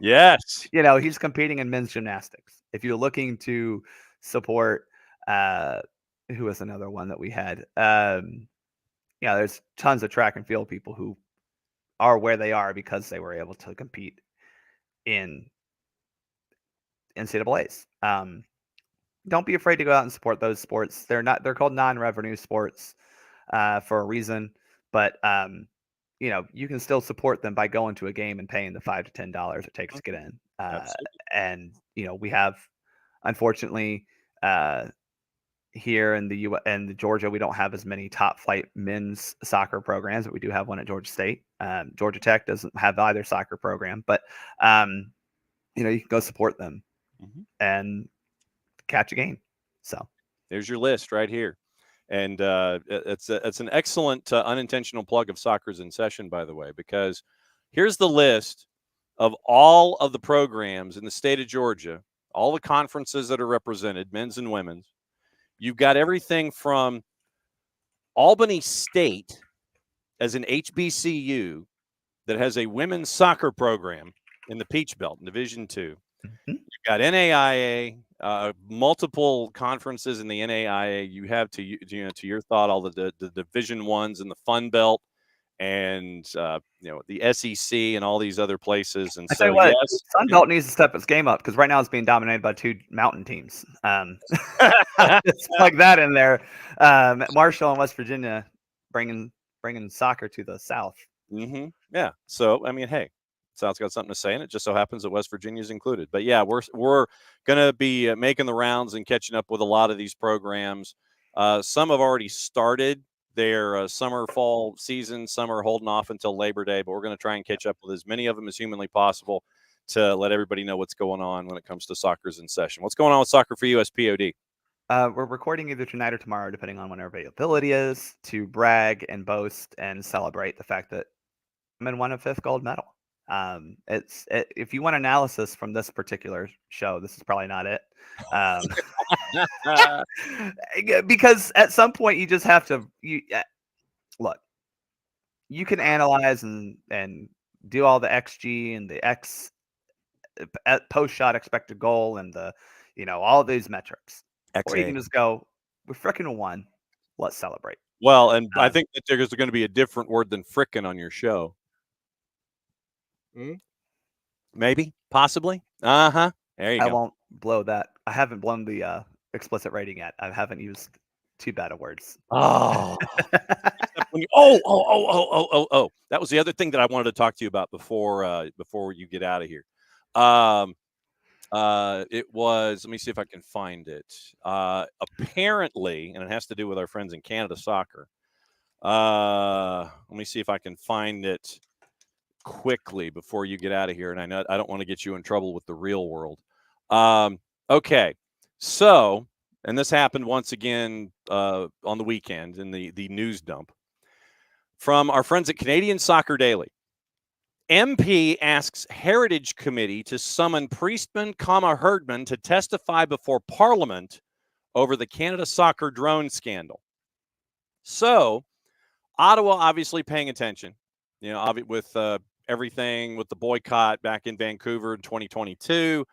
yes, he's competing in men's gymnastics. If you're looking to support, who was another one that we had? There's tons of track and field people who are where they are because they were able to compete in NCAAs. Don't be afraid to go out and support those sports. They're called non-revenue sports for a reason, but you can still support them by going to a game and paying the $5 to $10 it takes to get in. And we have, unfortunately, here in the U.S. and Georgia, we don't have as many top flight men's soccer programs, but we do have one at Georgia State. Georgia Tech doesn't have either soccer program, but you can go support them and catch a game. So there's your list right here. And it's an excellent unintentional plug of Soccer's in Session, by the way, because here's the list of all of the programs in the state of Georgia, all the conferences that are represented, men's and women's. You've got everything from Albany State as an HBCU that has a women's soccer program in the Peach Belt in Division II. You've got NAIA, multiple conferences in the NAIA. You have, to your thought, all the Division Ones in the Fun Belt, and the SEC and all these other places. And so, yes, Sun Belt needs to step its game up because right now it's being dominated by two mountain teams. Just plug that in there. Marshall and West Virginia bringing soccer to the South. Mm-hmm. Yeah. So, I mean, hey, South's got something to say, and it just so happens that West Virginia is included. But yeah, we're going to be making the rounds and catching up with a lot of these programs. Some have already started their summer, fall season. Some are holding off until Labor Day, but we're going to try and catch up with as many of them as humanly possible to let everybody know what's going on when it comes to Soccer's in Session. What's going on with Soccer for USPOD? We're recording either tonight or tomorrow, depending on when our availability is, to brag and boast and celebrate the fact that women won a 5th gold medal. If you want analysis from this particular show, this is probably not it. Because at some point you just have to look. You can analyze and do all the XG and the X post shot expected goal and the all these metrics, or you can just go, we freaking won. Let's celebrate. Well, and I think that there's going to be a different word than frickin' on your show. Maybe, possibly. There you go. I won't blow that. I haven't blown the explicit rating yet. I haven't used too bad of words. Oh. That was the other thing that I wanted to talk to you about before you get out of here. It was, let me see if I can find it. Apparently, and it has to do with our friends in Canada Soccer. Let me see if I can find it quickly before you get out of here. And I know I don't want to get you in trouble with the real world. Okay. So, and this happened once again on the weekend in the news dump from our friends at Canadian Soccer Daily. MP asks Heritage Committee to summon Priestman, Herdman to testify before Parliament over the Canada Soccer drone scandal. So, Ottawa obviously paying attention, with everything with the boycott back in Vancouver in 2022.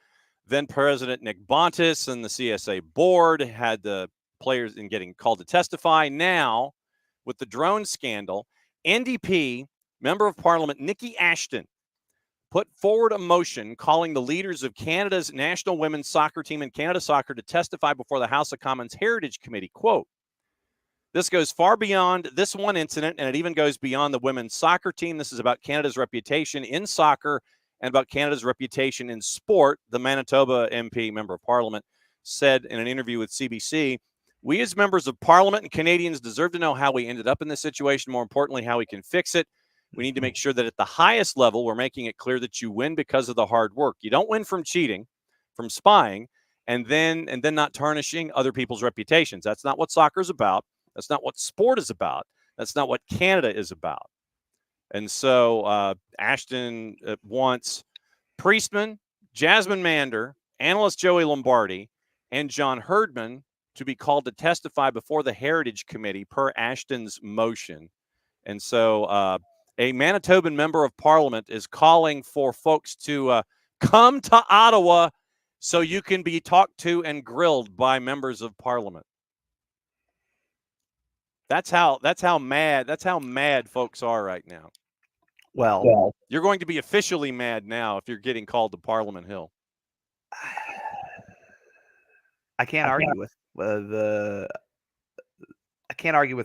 Then President Nick Bontis and the CSA board had the players in getting called to testify. Now, with the drone scandal, NDP Member of Parliament Nikki Ashton put forward a motion calling the leaders of Canada's national women's soccer team and Canada Soccer to testify before the House of Commons Heritage Committee. Quote, this goes far beyond this one incident, and it even goes beyond the women's soccer team. This is about Canada's reputation in soccer and about Canada's reputation in sport, the Manitoba MP, Member of Parliament, said in an interview with CBC. We as members of Parliament and Canadians deserve to know how we ended up in this situation, more importantly, how we can fix it. We need to make sure that at the highest level, we're making it clear that you win because of the hard work. You don't win from cheating, from spying, and then not tarnishing other people's reputations. That's not what soccer is about. That's not what sport is about. That's not what Canada is about. And so Ashton wants Priestman, Jasmine Mander, analyst Joey Lombardi, and John Herdman to be called to testify before the Heritage Committee per Ashton's motion. And so a Manitoban Member of Parliament is calling for folks to come to Ottawa so you can be talked to and grilled by members of Parliament. That's how mad folks are right now. Well, you're going to be officially mad now if you're getting called to Parliament Hill. I can't argue with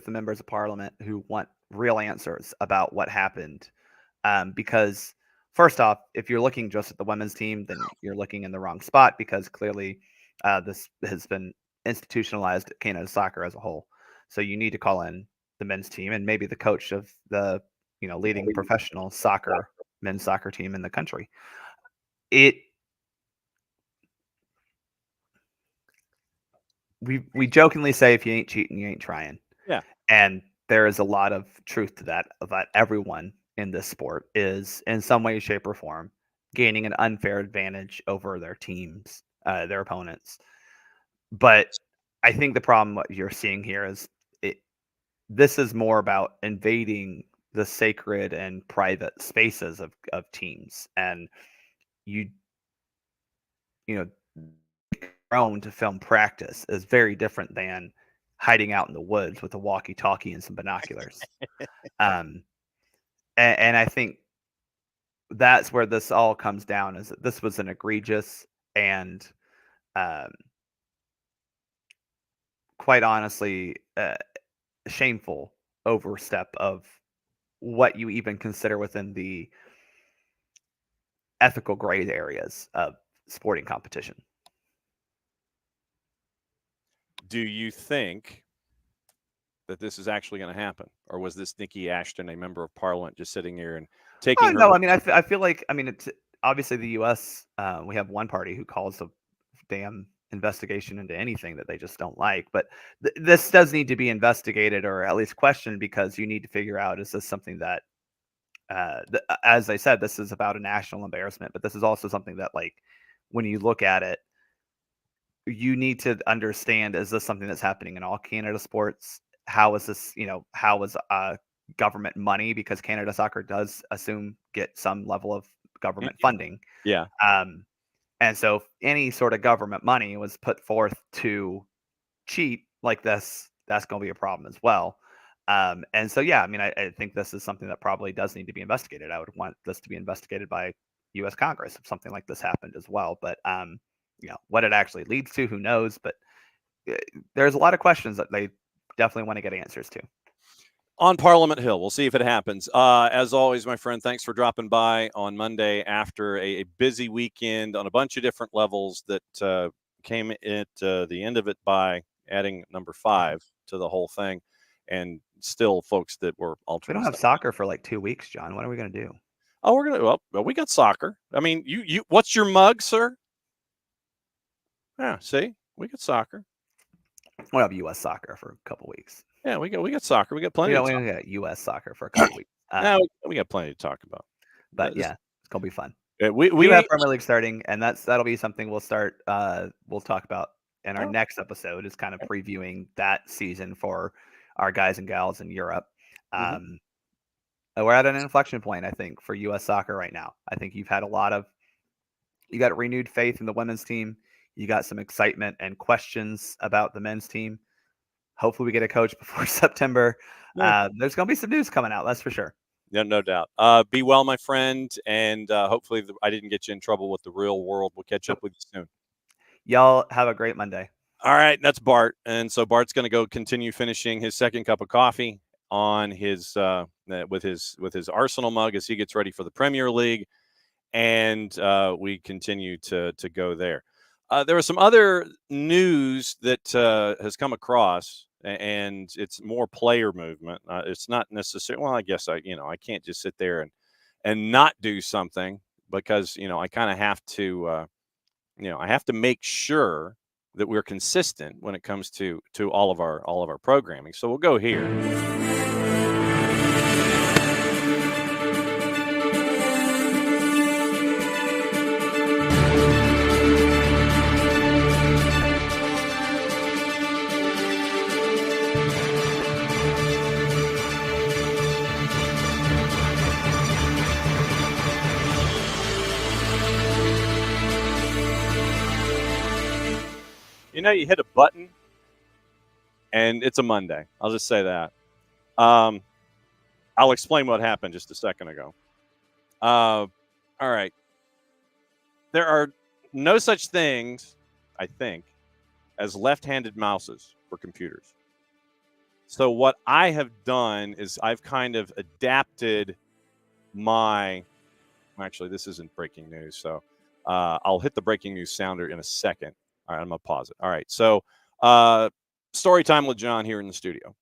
the members of Parliament who want real answers about what happened. Because first off, if you're looking just at the women's team, then you're looking in the wrong spot, because clearly this has been institutionalized at Canada Soccer as a whole. So you need to call in the men's team and maybe the coach of the leading professional men's soccer team in the country. We jokingly say, if you ain't cheating, you ain't trying. Yeah. And there is a lot of truth to that, about everyone in this sport is in some way, shape, or form gaining an unfair advantage over their teams, their opponents. But I think the problem what you're seeing here is this is more about invading the sacred and private spaces of teams, and drone to film practice is very different than hiding out in the woods with a walkie-talkie and some binoculars. And I think that's where this all comes down, is that this was an egregious and quite honestly shameful overstep of what you even consider within the ethical gray areas of sporting competition. Do you think that this is actually going to happen, or was this Nikki Ashton, a member of Parliament, just sitting here and taking? No, I mean, I feel like, it's obviously the U.S. We have one party who calls a damn investigation into anything that they just don't like, but this does need to be investigated, or at least questioned, because you need to figure out, is this something that as I said, this is about a national embarrassment, but this is also something that, like, when you look at it, you need to understand, is this something that's happening in all Canada sports? How is this, how is government money, because Canada Soccer does get some level of government funding. Yeah. And so if any sort of government money was put forth to cheat like this, that's going to be a problem as well. And so, yeah, I mean, I think this is something that probably does need to be investigated. I would want this to be investigated by U.S. Congress if something like this happened as well. But, what it actually leads to, who knows? But there's a lot of questions that they definitely want to get answers to. On Parliament Hill, we'll see if it happens. As always, my friend, thanks for dropping by on Monday after a busy weekend on a bunch of different levels that came at the end of it by adding number 5 to the whole thing. And still folks that were alternate. We don't have soccer for like 2 weeks, John. What are we going to do? Oh, well, we got soccer. I mean, you what's your mug, sir? Yeah, see, we got soccer. We'll have U.S. soccer for a couple weeks. Yeah, we got soccer. We got plenty. We got U.S. soccer for a couple weeks. We got plenty to talk about. But yeah, it's gonna be fun. We have Premier League starting, and that'll be something we'll start. We'll talk about in our next episode. Is kind of previewing that season for our guys and gals in Europe. We're at an inflection point, I think, for U.S. soccer right now. I think you got renewed faith in the women's team. You got some excitement and questions about the men's team. Hopefully we get a coach before September. There's going to be some news coming out, that's for sure. Yeah, no doubt. Be well, my friend, and hopefully I didn't get you in trouble with the real world. We'll catch up with you soon. Y'all have a great Monday. All right, that's Bart. And so Bart's going to go continue finishing his second cup of coffee on his with his Arsenal mug as he gets ready for the Premier League, and we continue to go there. There was some other news that has come across, and it's more player movement. It's not necessarily. Well, I guess I can't just sit there and not do something, because I kind of have to. I have to make sure that we're consistent when it comes to all of our programming. So we'll go here. You hit a button, and it's a Monday. I'll just say that. I'll explain what happened just a second ago. All right. There are no such things, I think, as left-handed mouses for computers. So what I have done is I've kind of adapted my – actually, this isn't breaking news, so I'll hit the breaking news sounder in a second. All right, I'm going to pause it. All right, so story time with John here in the studio.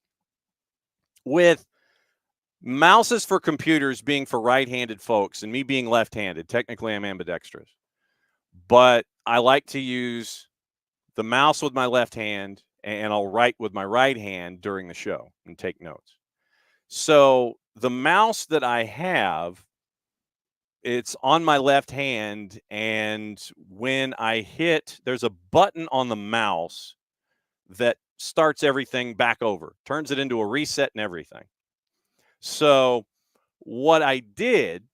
With mouses for computers being for right-handed folks and me being left-handed, technically I'm ambidextrous. But I like to use the mouse with my left hand, and I'll write with my right hand during the show and take notes. So the mouse that I have, it's on my left hand, and when I hit, there's a button on the mouse that starts everything back over, turns it into a reset and everything. So what I did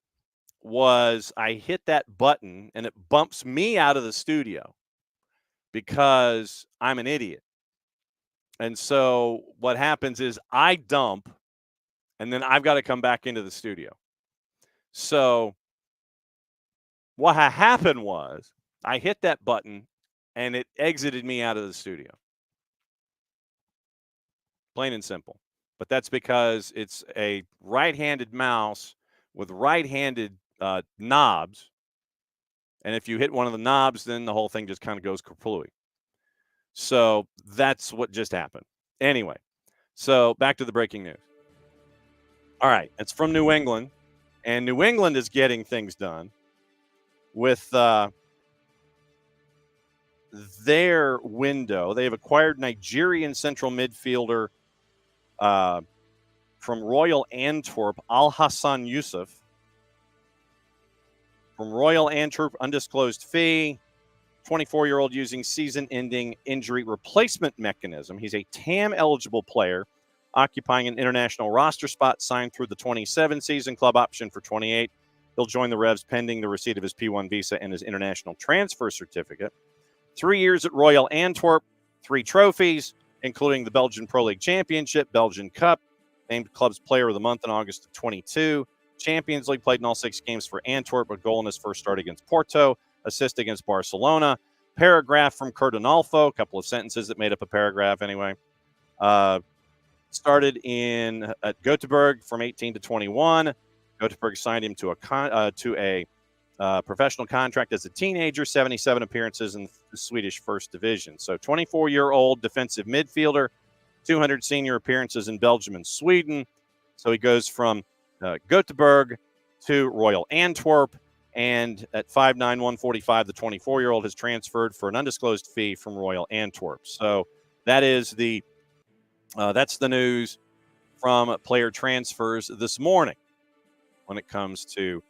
was I hit that button, and it bumps me out of the studio because I'm an idiot. And so what happens is I dump, and then I've got to come back into the studio. So what happened was I hit that button, and it exited me out of the studio. Plain and simple. But that's because it's a right-handed mouse with right-handed knobs. And if you hit one of the knobs, then the whole thing just kind of goes kerplooey. So that's what just happened. Anyway, so back to the breaking news. All right, it's from New England, and New England is getting things done with their window. They've acquired Nigerian central midfielder from Royal Antwerp, Al Hassan Yusuf, From Royal Antwerp, undisclosed fee. 24-year-old using season-ending injury replacement mechanism. He's a TAM-eligible player, occupying an international roster spot, signed through the 27 season, club option for 28. He'll join the Revs pending the receipt of his P1 visa and his international transfer certificate. 3 years at Royal Antwerp, 3 trophies, including the Belgian Pro League Championship, Belgian Cup, named club's player of the month in August of 22. Champions League, played in all 6 games for Antwerp, a goal in his first start against Porto, assist against Barcelona. Paragraph from Kurt Onalfo, a couple of sentences that made up a paragraph anyway. Started at Göteborg from 18 to 21. Göteborg signed him to a professional contract as a teenager, 77 appearances in the Swedish First Division. So 24-year-old defensive midfielder, 200 senior appearances in Belgium and Sweden. So he goes from Göteborg to Royal Antwerp, and at 5'9", 145, the 24-year-old has transferred for an undisclosed fee from Royal Antwerp. So that is that's the news from player transfers this morning when it comes to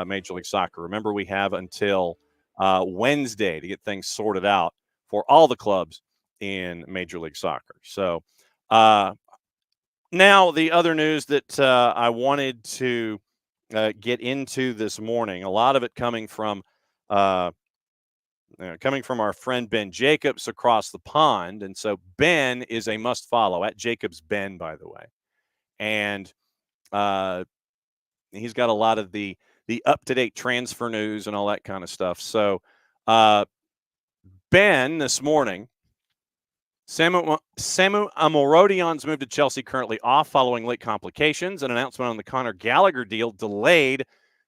Major League Soccer. Remember, we have until Wednesday to get things sorted out for all the clubs in Major League Soccer. So now the other news that I wanted to get into this morning, a lot of it coming from our friend Ben Jacobs across the pond. And so Ben is a must follow, at Jacobs Ben, by the way. And he's got a lot of the up-to-date transfer news and all that kind of stuff. So Ben, this morning, Samu Amorodion's move to Chelsea currently off following late complications. An announcement on the Conor Gallagher deal delayed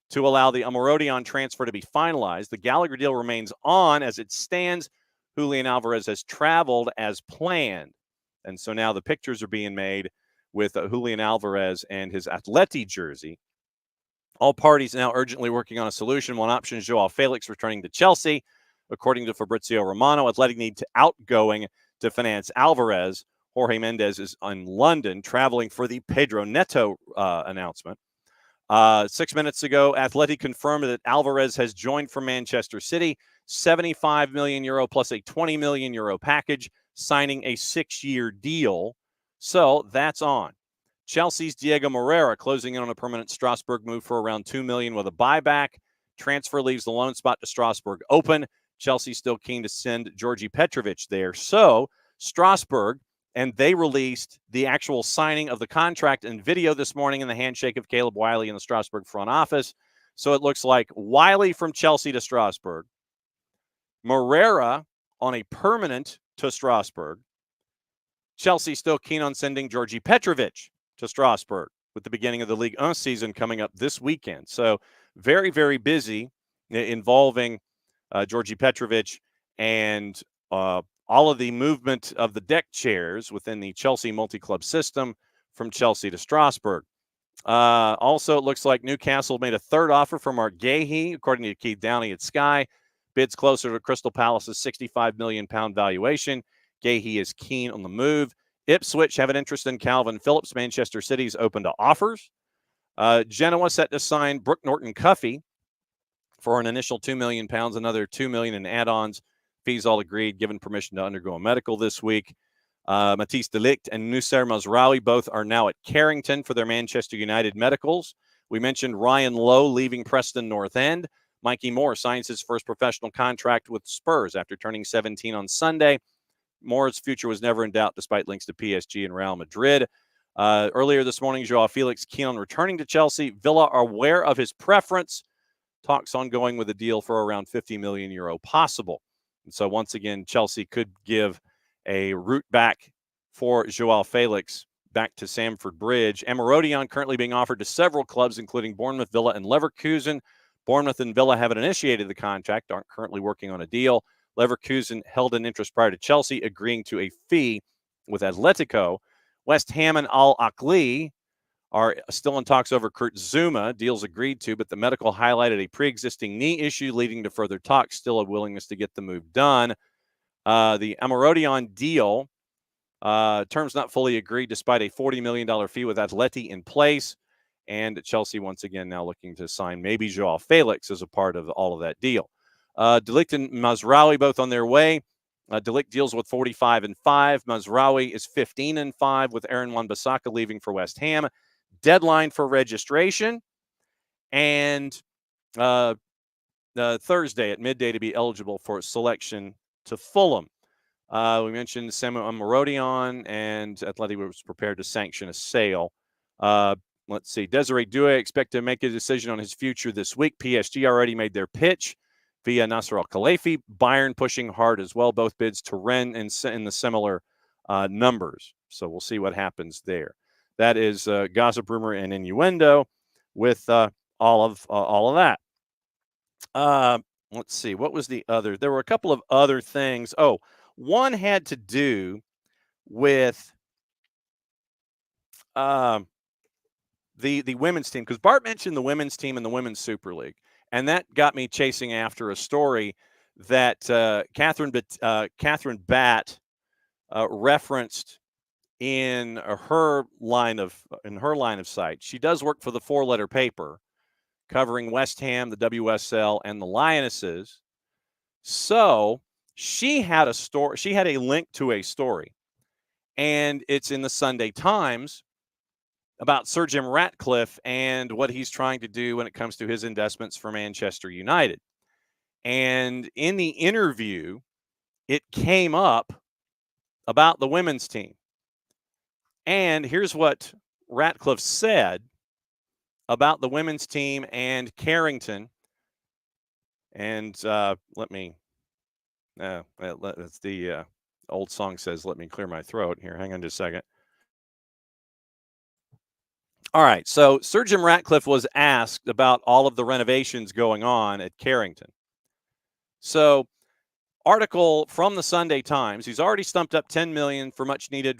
to allow the Amorodion transfer to be finalized. The Gallagher deal remains on as it stands. Julian Alvarez has traveled as planned. And so now the pictures are being made with Julian Alvarez and his Atleti jersey. All parties now urgently working on a solution. One option is Joao Felix returning to Chelsea. According to Fabrizio Romano, Atleti need to outgoing to finance Alvarez. Jorge Mendes is in London traveling for the Pedro Neto announcement. 6 minutes ago, Atleti confirmed that Alvarez has joined from Manchester City, €75 million plus a €20 million package, signing a 6-year deal. So that's on. Chelsea's Diego Moreira closing in on a permanent Strasbourg move for around $2 million with a buyback. Transfer leaves the loan spot to Strasbourg open. Chelsea's still keen to send Georgi Petrovic there. So Strasbourg, and they released the actual signing of the contract and video this morning in the handshake of Caleb Wiley in the Strasbourg front office. So it looks like Wiley from Chelsea to Strasbourg, Moreira on a permanent to Strasbourg. Chelsea still keen on sending Georgi Petrovic to Strasbourg with the beginning of the Ligue 1 season coming up this weekend. So very, very busy involving Georgi Petrovic and all of the movement of the deck chairs within the Chelsea multi-club system from Chelsea to Strasbourg. Also, it looks like Newcastle made a third offer from Mark Gahey, according to Keith Downey at Sky. Bids closer to Crystal Palace's £65 million valuation. Gahey is keen on the move. Ipswich have an interest in Calvin Phillips. Manchester City's open to offers. Genoa set to sign Brooke Norton-Cuffy for an initial £2 million, another $2 million in add-ons. Fees all agreed, given permission to undergo a medical this week. Matisse de Ligt and Nusser Mazraoui both are now at Carrington for their Manchester United medicals. We mentioned Ryan Lowe leaving Preston North End. Mikey Moore signs his first professional contract with Spurs after turning 17 on Sunday. Moore's future was never in doubt despite links to PSG and Real Madrid. Earlier this morning, Joao Felix keen on returning to Chelsea. Villa are aware of his preference. Talks ongoing with a deal for around €50 million possible. And so once again, Chelsea could give a route back for Joao Felix back to Stamford Bridge. Amorodyon currently being offered to several clubs, including Bournemouth, Villa, and Leverkusen. Bournemouth and Villa haven't initiated the contract, aren't currently working on a deal. Leverkusen held an interest prior to Chelsea, agreeing to a fee with Atletico. West Ham and Al Ahly are still in talks over Kurt Zuma. Deals agreed to, but the medical highlighted a pre-existing knee issue, leading to further talks. Still a willingness to get the move done. The Amorodyon deal, terms not fully agreed despite a $40 million fee with Atleti in place. And Chelsea, once again, now looking to sign maybe Joao Felix as a part of all of that deal. De Ligt and Mazraoui both on their way. De Ligt deals with 45-5. Mazraoui is 15-5 with Aaron Wan-Bissaka leaving for West Ham. Deadline for registration. And Thursday at midday to be eligible for selection to Fulham. We mentioned Samu Amorodion, and Atleti was prepared to sanction a sale. Let's see. Desiree Doué expect to make a decision on his future this week. PSG already made their pitch via Nasser Al-Khelaifi. Bayern pushing hard as well. Both bids to Rennes in the similar numbers. So we'll see what happens there. That is gossip, rumor, and innuendo with all of that. Let's see. What was the other? There were a couple of other things. Oh, one had to do with the women's team, because Bart mentioned the women's team and the Women's Super League, and that got me chasing after a story that Catherine Batt referenced in her line of sight. She does work for the 4-letter paper covering West Ham, the WSL, and the Lionesses. So she had a story. She had a link to a story, and it's in the Sunday Times about Sir Jim Ratcliffe and what he's trying to do when it comes to his investments for Manchester United. And in the interview, it came up about the women's team. And here's what Ratcliffe said about the women's team and Carrington. And let me, it's the old song says, let me clear my throat here. Hang on just a second. All right. So Sir Jim Ratcliffe was asked about all of the renovations going on at Carrington. So article from the Sunday Times, he's already stumped up 10 million for much needed,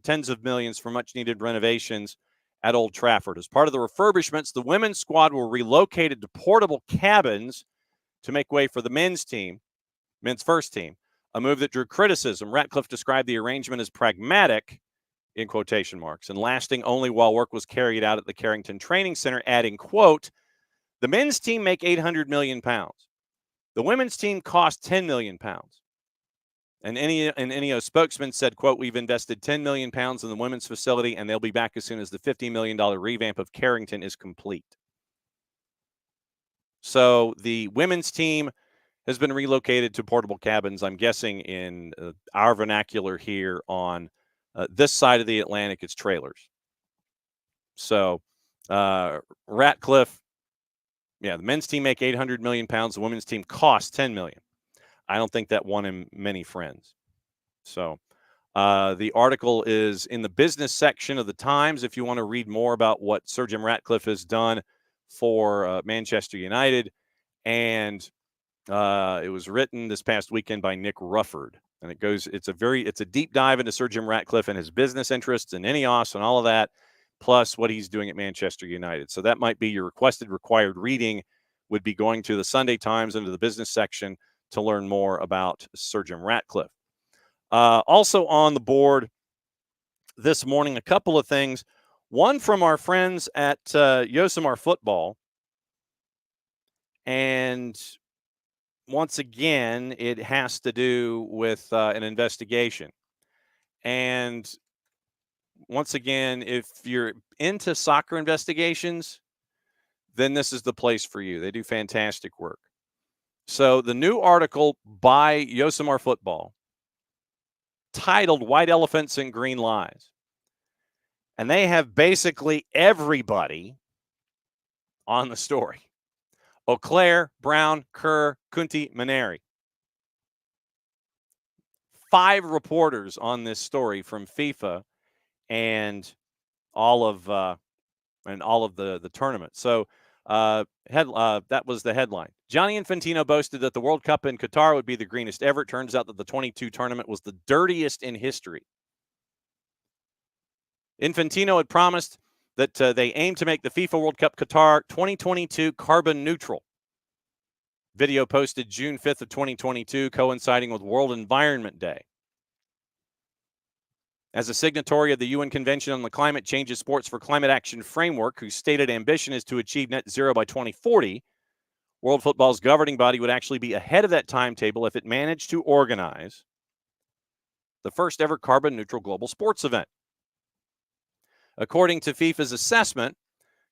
tens of millions for much needed renovations at Old Trafford. As part of the refurbishments, the women's squad were relocated to portable cabins to make way for the men's first team, a move that drew criticism. Ratcliffe described the arrangement as pragmatic, in quotation marks, and lasting only while work was carried out at the Carrington Training Center, adding, quote, the men's team make £800 million. The women's team cost £10 million. And NEO spokesman said, quote, we've invested £10 million in the women's facility, and they'll be back as soon as the $50 million revamp of Carrington is complete. So the women's team has been relocated to portable cabins, I'm guessing in our vernacular here on this side of the Atlantic, it's trailers. So Ratcliffe, the men's team make £800 million. The women's team costs $10 million. I don't think that won him many friends. So the article is in the business section of the Times if you want to read more about what Sir Jim Ratcliffe has done for Manchester United. And it was written this past weekend by Nick Rufford. And it's a deep dive into Sir Jim Ratcliffe and his business interests and Ineos and all of that, plus what he's doing at Manchester United. So that might be your required reading, would be going to the Sunday Times into the business section to learn more about Sir Jim Ratcliffe. Also on the board this morning, a couple of things. One from our friends at Yosemar Football. And once again, it has to do with an investigation. And once again, if you're into soccer investigations, then this is the place for you. They do fantastic work. So the new article by Yosemar Football titled White Elephants and Green Lies. And they have basically everybody on the story. Auclair, Brown, Kerr, Kunti, Maneri. 5 reporters on this story from FIFA and all of the tournament. So that was the headline. Gianni Infantino boasted that the World Cup in Qatar would be the greenest ever. It turns out that the 22 tournament was the dirtiest in history. Infantino had promised that they aim to make the FIFA World Cup Qatar 2022 carbon neutral. Video posted June 5th of 2022, coinciding with World Environment Day. As a signatory of the UN Convention on the Climate Change Sports for Climate Action Framework, whose stated ambition is to achieve net zero by 2040, World Football's governing body would actually be ahead of that timetable if it managed to organize the first ever carbon-neutral global sports event. According to FIFA's assessment,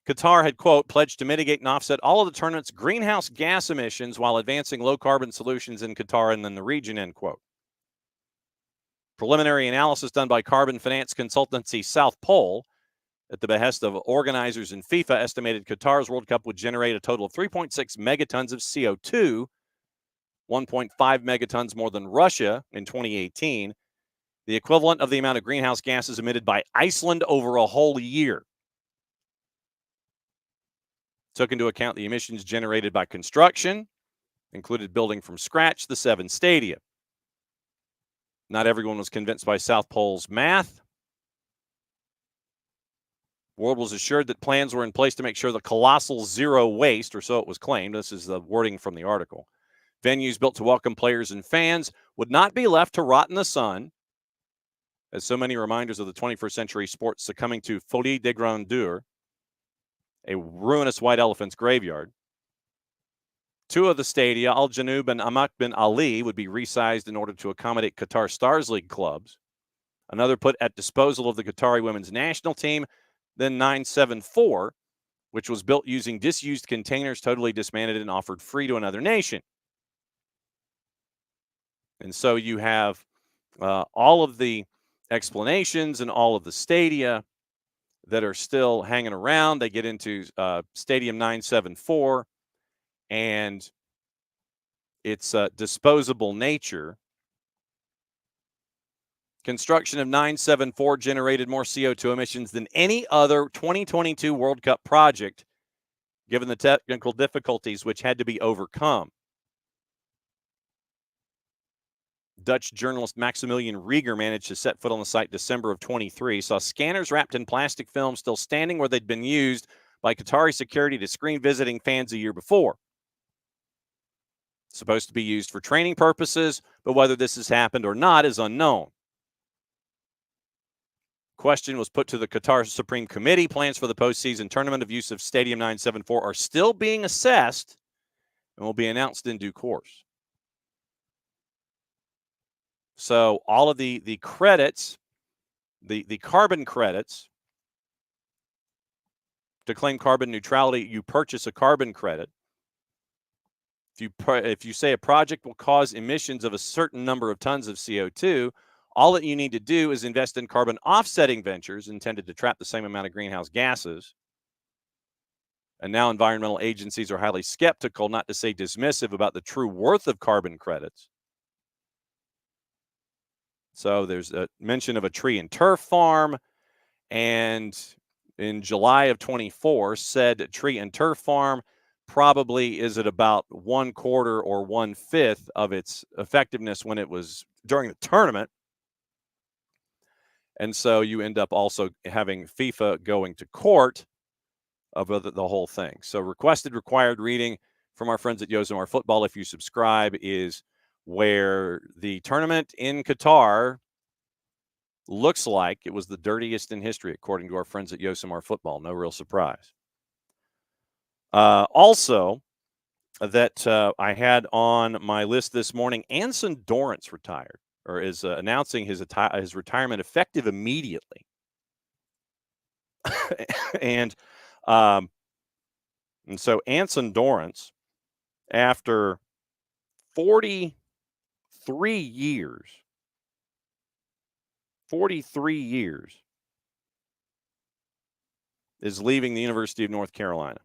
Qatar had, quote, pledged to mitigate and offset all of the tournament's greenhouse gas emissions while advancing low-carbon solutions in Qatar and in the region, end quote. Preliminary analysis done by carbon finance consultancy South Pole at the behest of organizers in FIFA estimated Qatar's World Cup would generate a total of 3.6 megatons of CO2, 1.5 megatons more than Russia in 2018, the equivalent of the amount of greenhouse gases emitted by Iceland over a whole year. Took into account the emissions generated by construction, included building from scratch the 7 stadia. Not everyone was convinced by South Pole's math. World was assured that plans were in place to make sure the colossal zero waste, or so it was claimed, this is the wording from the article, venues built to welcome players and fans would not be left to rot in the sun, as so many reminders of the 21st century sports succumbing to folie de grandeur, a ruinous white elephant's graveyard. 2 of the stadia, Al Janoub and Amak bin Ali, would be resized in order to accommodate Qatar Stars League clubs. Another put at disposal of the Qatari women's national team. Then 974, which was built using disused containers, totally dismantled and offered free to another nation. And so you have all of the explanations and all of the stadia that are still hanging around. They get into Stadium 974 and its disposable nature. Construction of 974 generated more CO2 emissions than any other 2022 World Cup project, given the technical difficulties which had to be overcome. Dutch journalist Maximilian Rieger managed to set foot on the site December of 23, saw scanners wrapped in plastic film still standing where they'd been used by Qatari security to screen visiting fans a year before. Supposed to be used for training purposes, but whether this has happened or not is unknown. Question was put to the Qatar Supreme Committee. Plans for the postseason tournament of use of Stadium 974 are still being assessed and will be announced in due course. So all of the credits, the carbon credits, to claim carbon neutrality, you purchase a carbon credit. If you say a project will cause emissions of a certain number of tons of CO2, all that you need to do is invest in carbon offsetting ventures intended to trap the same amount of greenhouse gases. And now environmental agencies are highly skeptical, not to say dismissive, about the true worth of carbon credits. So there's a mention of a tree and turf farm, and in July of 24, said tree and turf farm probably is at about 1/4 or 1/5 of its effectiveness when it was during the tournament. And so you end up also having FIFA going to court about the whole thing. So required reading from our friends at Yosemar Football, if you subscribe, is where the tournament in Qatar looks like it was the dirtiest in history, according to our friends at Yosemar Football. No real surprise. Also, that I had on my list this morning, Anson Dorrance retired, or is announcing his retirement effective immediately. and so Anson Dorrance, after 43 years, is leaving the University of North Carolina.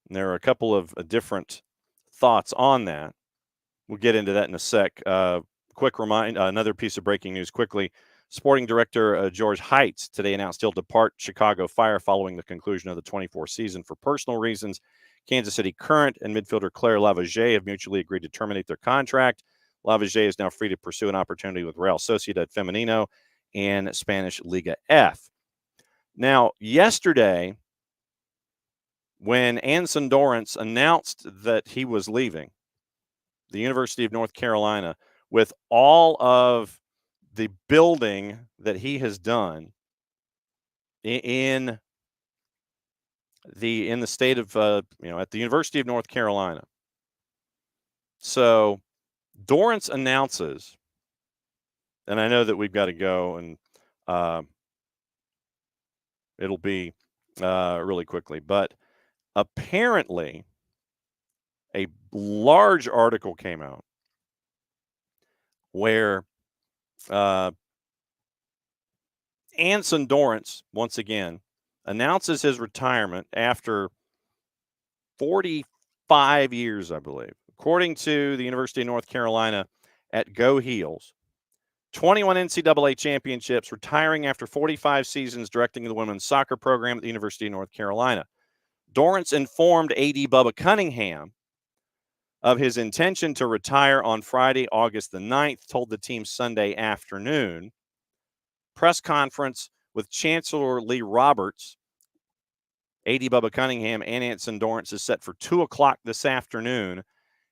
And there are a couple of different thoughts on that. We'll get into that in a sec. Quick remind, another piece of breaking news quickly. Sporting director George Heitz today announced he'll depart Chicago Fire following the conclusion of the 24 season for personal reasons. Kansas City Current and midfielder Claire Lavaget have mutually agreed to terminate their contract. Lavaget is now free to pursue an opportunity with Real Sociedad Femenino and Spanish Liga F. Now, yesterday, when Anson Dorrance announced that he was leaving the University of North Carolina, with all of the building that he has done in the state of at the University of North Carolina. So Dorrance announces, and I know that we've got to go, and it'll be really quickly, but apparently a large article came out where Anson Dorrance, once again, announces his retirement after 45 years, I believe. According to the University of North Carolina at Go Heels, 21 NCAA championships, retiring after 45 seasons directing the women's soccer program at the University of North Carolina. Dorrance informed A.D. Bubba Cunningham of his intention to retire on Friday, August the 9th, told the team Sunday afternoon. Press conference with Chancellor Lee Roberts, A.D. Bubba Cunningham, and Anson Dorrance is set for 2 o'clock this afternoon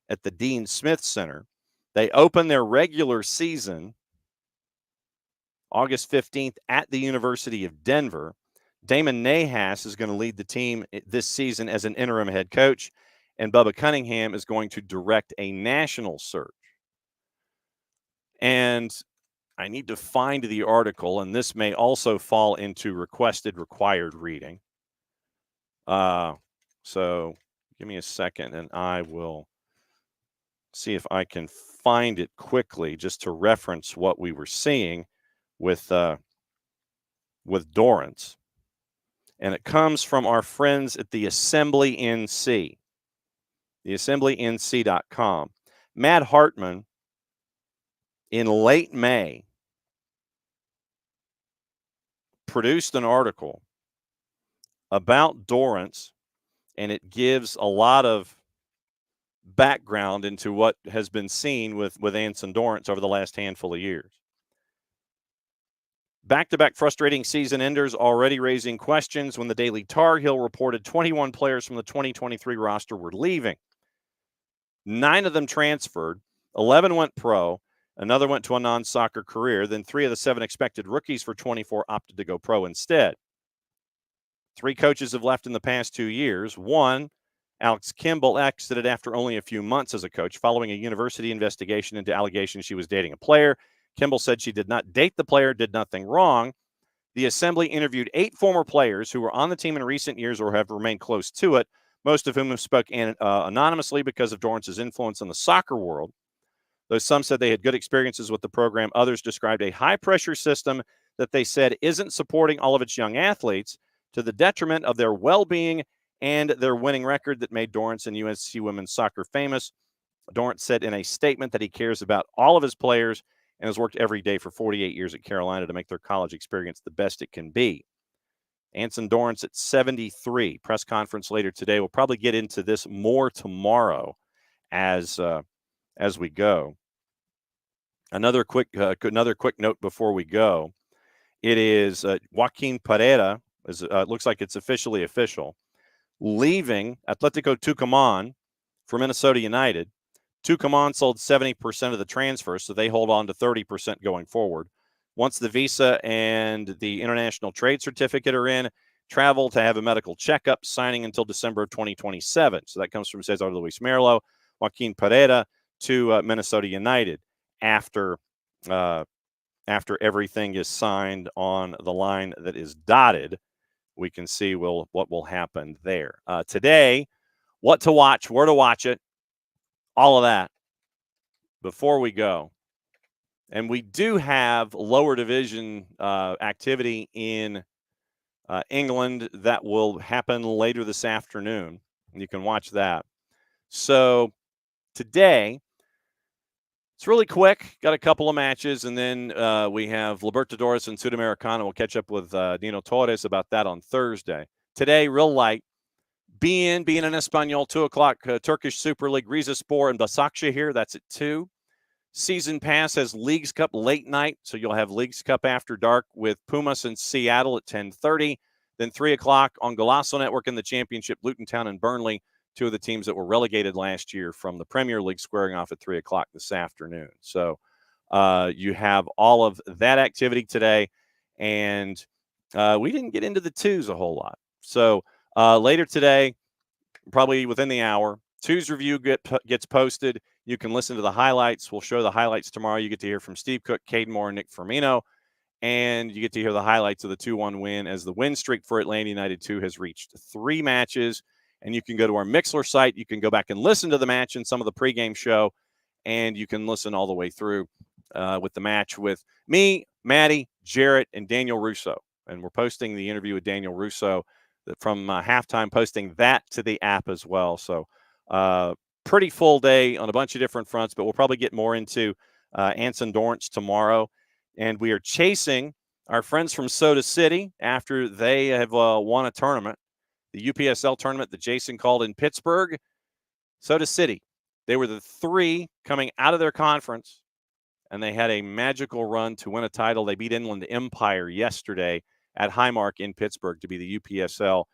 at the Dean Smith Center. They open their regular season August 15th at the University of Denver. Damon Nahas is going to lead the team this season as an interim head coach, and Bubba Cunningham is going to direct a national search. And I need to find the article, and this may also fall into required reading. So give me a second, and I will see if I can find it quickly just to reference what we were seeing with Dorrance. And it comes from our friends at the Assembly NC, theassemblync.com. Matt Hartman, in late May, produced an article about Dorrance, and it gives a lot of background into what has been seen with Anson Dorrance over the last handful of years. Back-to-back frustrating season enders already raising questions when the Daily Tar Heel reported 21 players from the 2023 roster were leaving. 9 of them transferred, 11 went pro, another went to a non-soccer career, then 3 of the 7 expected rookies for 24 opted to go pro instead. 3 coaches have left in the past 2 years. One, Alex Kimball, exited after only a few months as a coach following a university investigation into allegations she was dating a player. Kimball said she did not date the player, did nothing wrong. The Assembly interviewed 8 former players who were on the team in recent years or have remained close to it, most of whom have spoken anonymously because of Dorrance's influence in the soccer world. Though some said they had good experiences with the program, others described a high-pressure system that they said isn't supporting all of its young athletes, to the detriment of their well-being and their winning record that made Dorrance and UNC women's soccer famous. Dorrance said in a statement that he cares about all of his players and has worked every day for 48 years at Carolina to make their college experience the best it can be. Anson Dorrance at 73. Press conference later today. We'll probably get into this more tomorrow as we go. Another quick note before we go. It is Joaquin Pereira. It looks like it's officially official. Leaving Atletico Tucumán for Minnesota United. Tucumán sold 70% of the transfers, so they hold on to 30% going forward. Once the visa and the international trade certificate are in, travel to have a medical checkup, signing until December of 2027. So that comes from Cesar Luis Merlo, Joaquin Pereira to Minnesota United after everything is signed on the line that is dotted. We can see what will happen there. Today, what to watch, where to watch it, all of that before we go. And we do have lower division activity in England that will happen later this afternoon. You can watch that. So today, it's really quick. Got a couple of matches, and then we have Libertadores and Sudamericana. We'll catch up with Dino Torres about that on Thursday. Today, real light. Being in Espanol, 2 o'clock, Turkish Super League, Rizespor and Başakşehir. That's at 2. Season Pass has Leagues Cup late night, so you'll have Leagues Cup after dark with Pumas and Seattle at 10:30. Then 3 o'clock on Golazo Network in the championship, Luton Town and Burnley, 2 of the teams that were relegated last year from the Premier League, squaring off at 3 o'clock this afternoon. So You have all of that activity today, and we didn't get into the twos a whole lot. So later today, probably within the hour, twos review gets posted. You can listen to the highlights. We'll show the highlights tomorrow. You get to hear from Steve Cook, Caden Moore, and Nick Firmino, and you get to hear the highlights of the 2-1 win as the win streak for Atlanta United 2 has reached 3 matches. And you can go to our Mixler site. You can go back and listen to the match and some of the pregame show, and you can listen all the way through with the match with me, Maddie, Jarrett, and Daniel Russo. And we're posting the interview with Daniel Russo from halftime, posting that to the app as well. So pretty full day on a bunch of different fronts, but we'll probably get more into Anson Dorrance tomorrow. And we are chasing our friends from Soda City after they have won a tournament, the UPSL tournament that Jason called in Pittsburgh. Soda City, they were the 3 coming out of their conference, and they had a magical run to win a title. They beat Inland Empire yesterday at Highmark in Pittsburgh to be the UPSL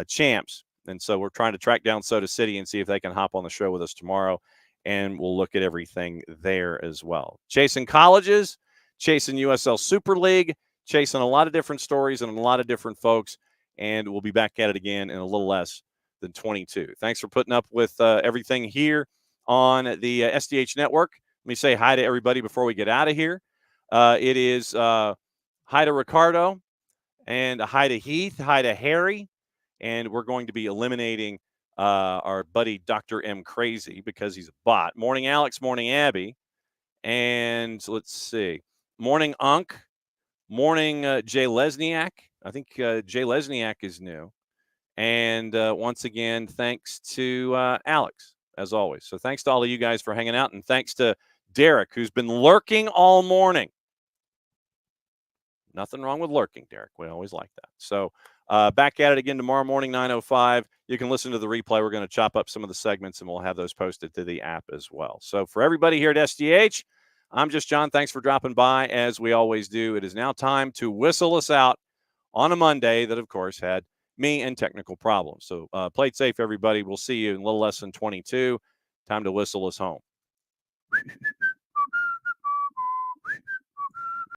champs. And so we're trying to track down Soda City and see if they can hop on the show with us tomorrow, and we'll look at everything there as well. Chasing colleges, chasing USL Super League, chasing a lot of different stories and a lot of different folks, and we'll be back at it again in a little less than 22. Thanks for putting up with everything here on the SDH Network. Let me say hi to everybody before we get out of here. It is hi to Ricardo, and hi to Heath, hi to Harry, and we're going to be eliminating our buddy Dr. M. Crazy because he's a bot. Morning, Alex. Morning, Abby. And let's see. Morning, Unk. Morning, Jay Lesniak. I think Jay Lesniak is new. And once again, thanks to Alex, as always. So thanks to all of you guys for hanging out, and thanks to Derek, who's been lurking all morning. Nothing wrong with lurking, Derek. We always like that. So back at it again tomorrow morning, 9:05. You can listen to the replay. We're going to chop up some of the segments, and we'll have those posted to the app as well. So for everybody here at SDH, I'm just John. Thanks for dropping by, as we always do. It is now time to whistle us out on a Monday that, of course, had me and technical problems. So play it safe, everybody. We'll see you in a little less than 22. Time to whistle us home.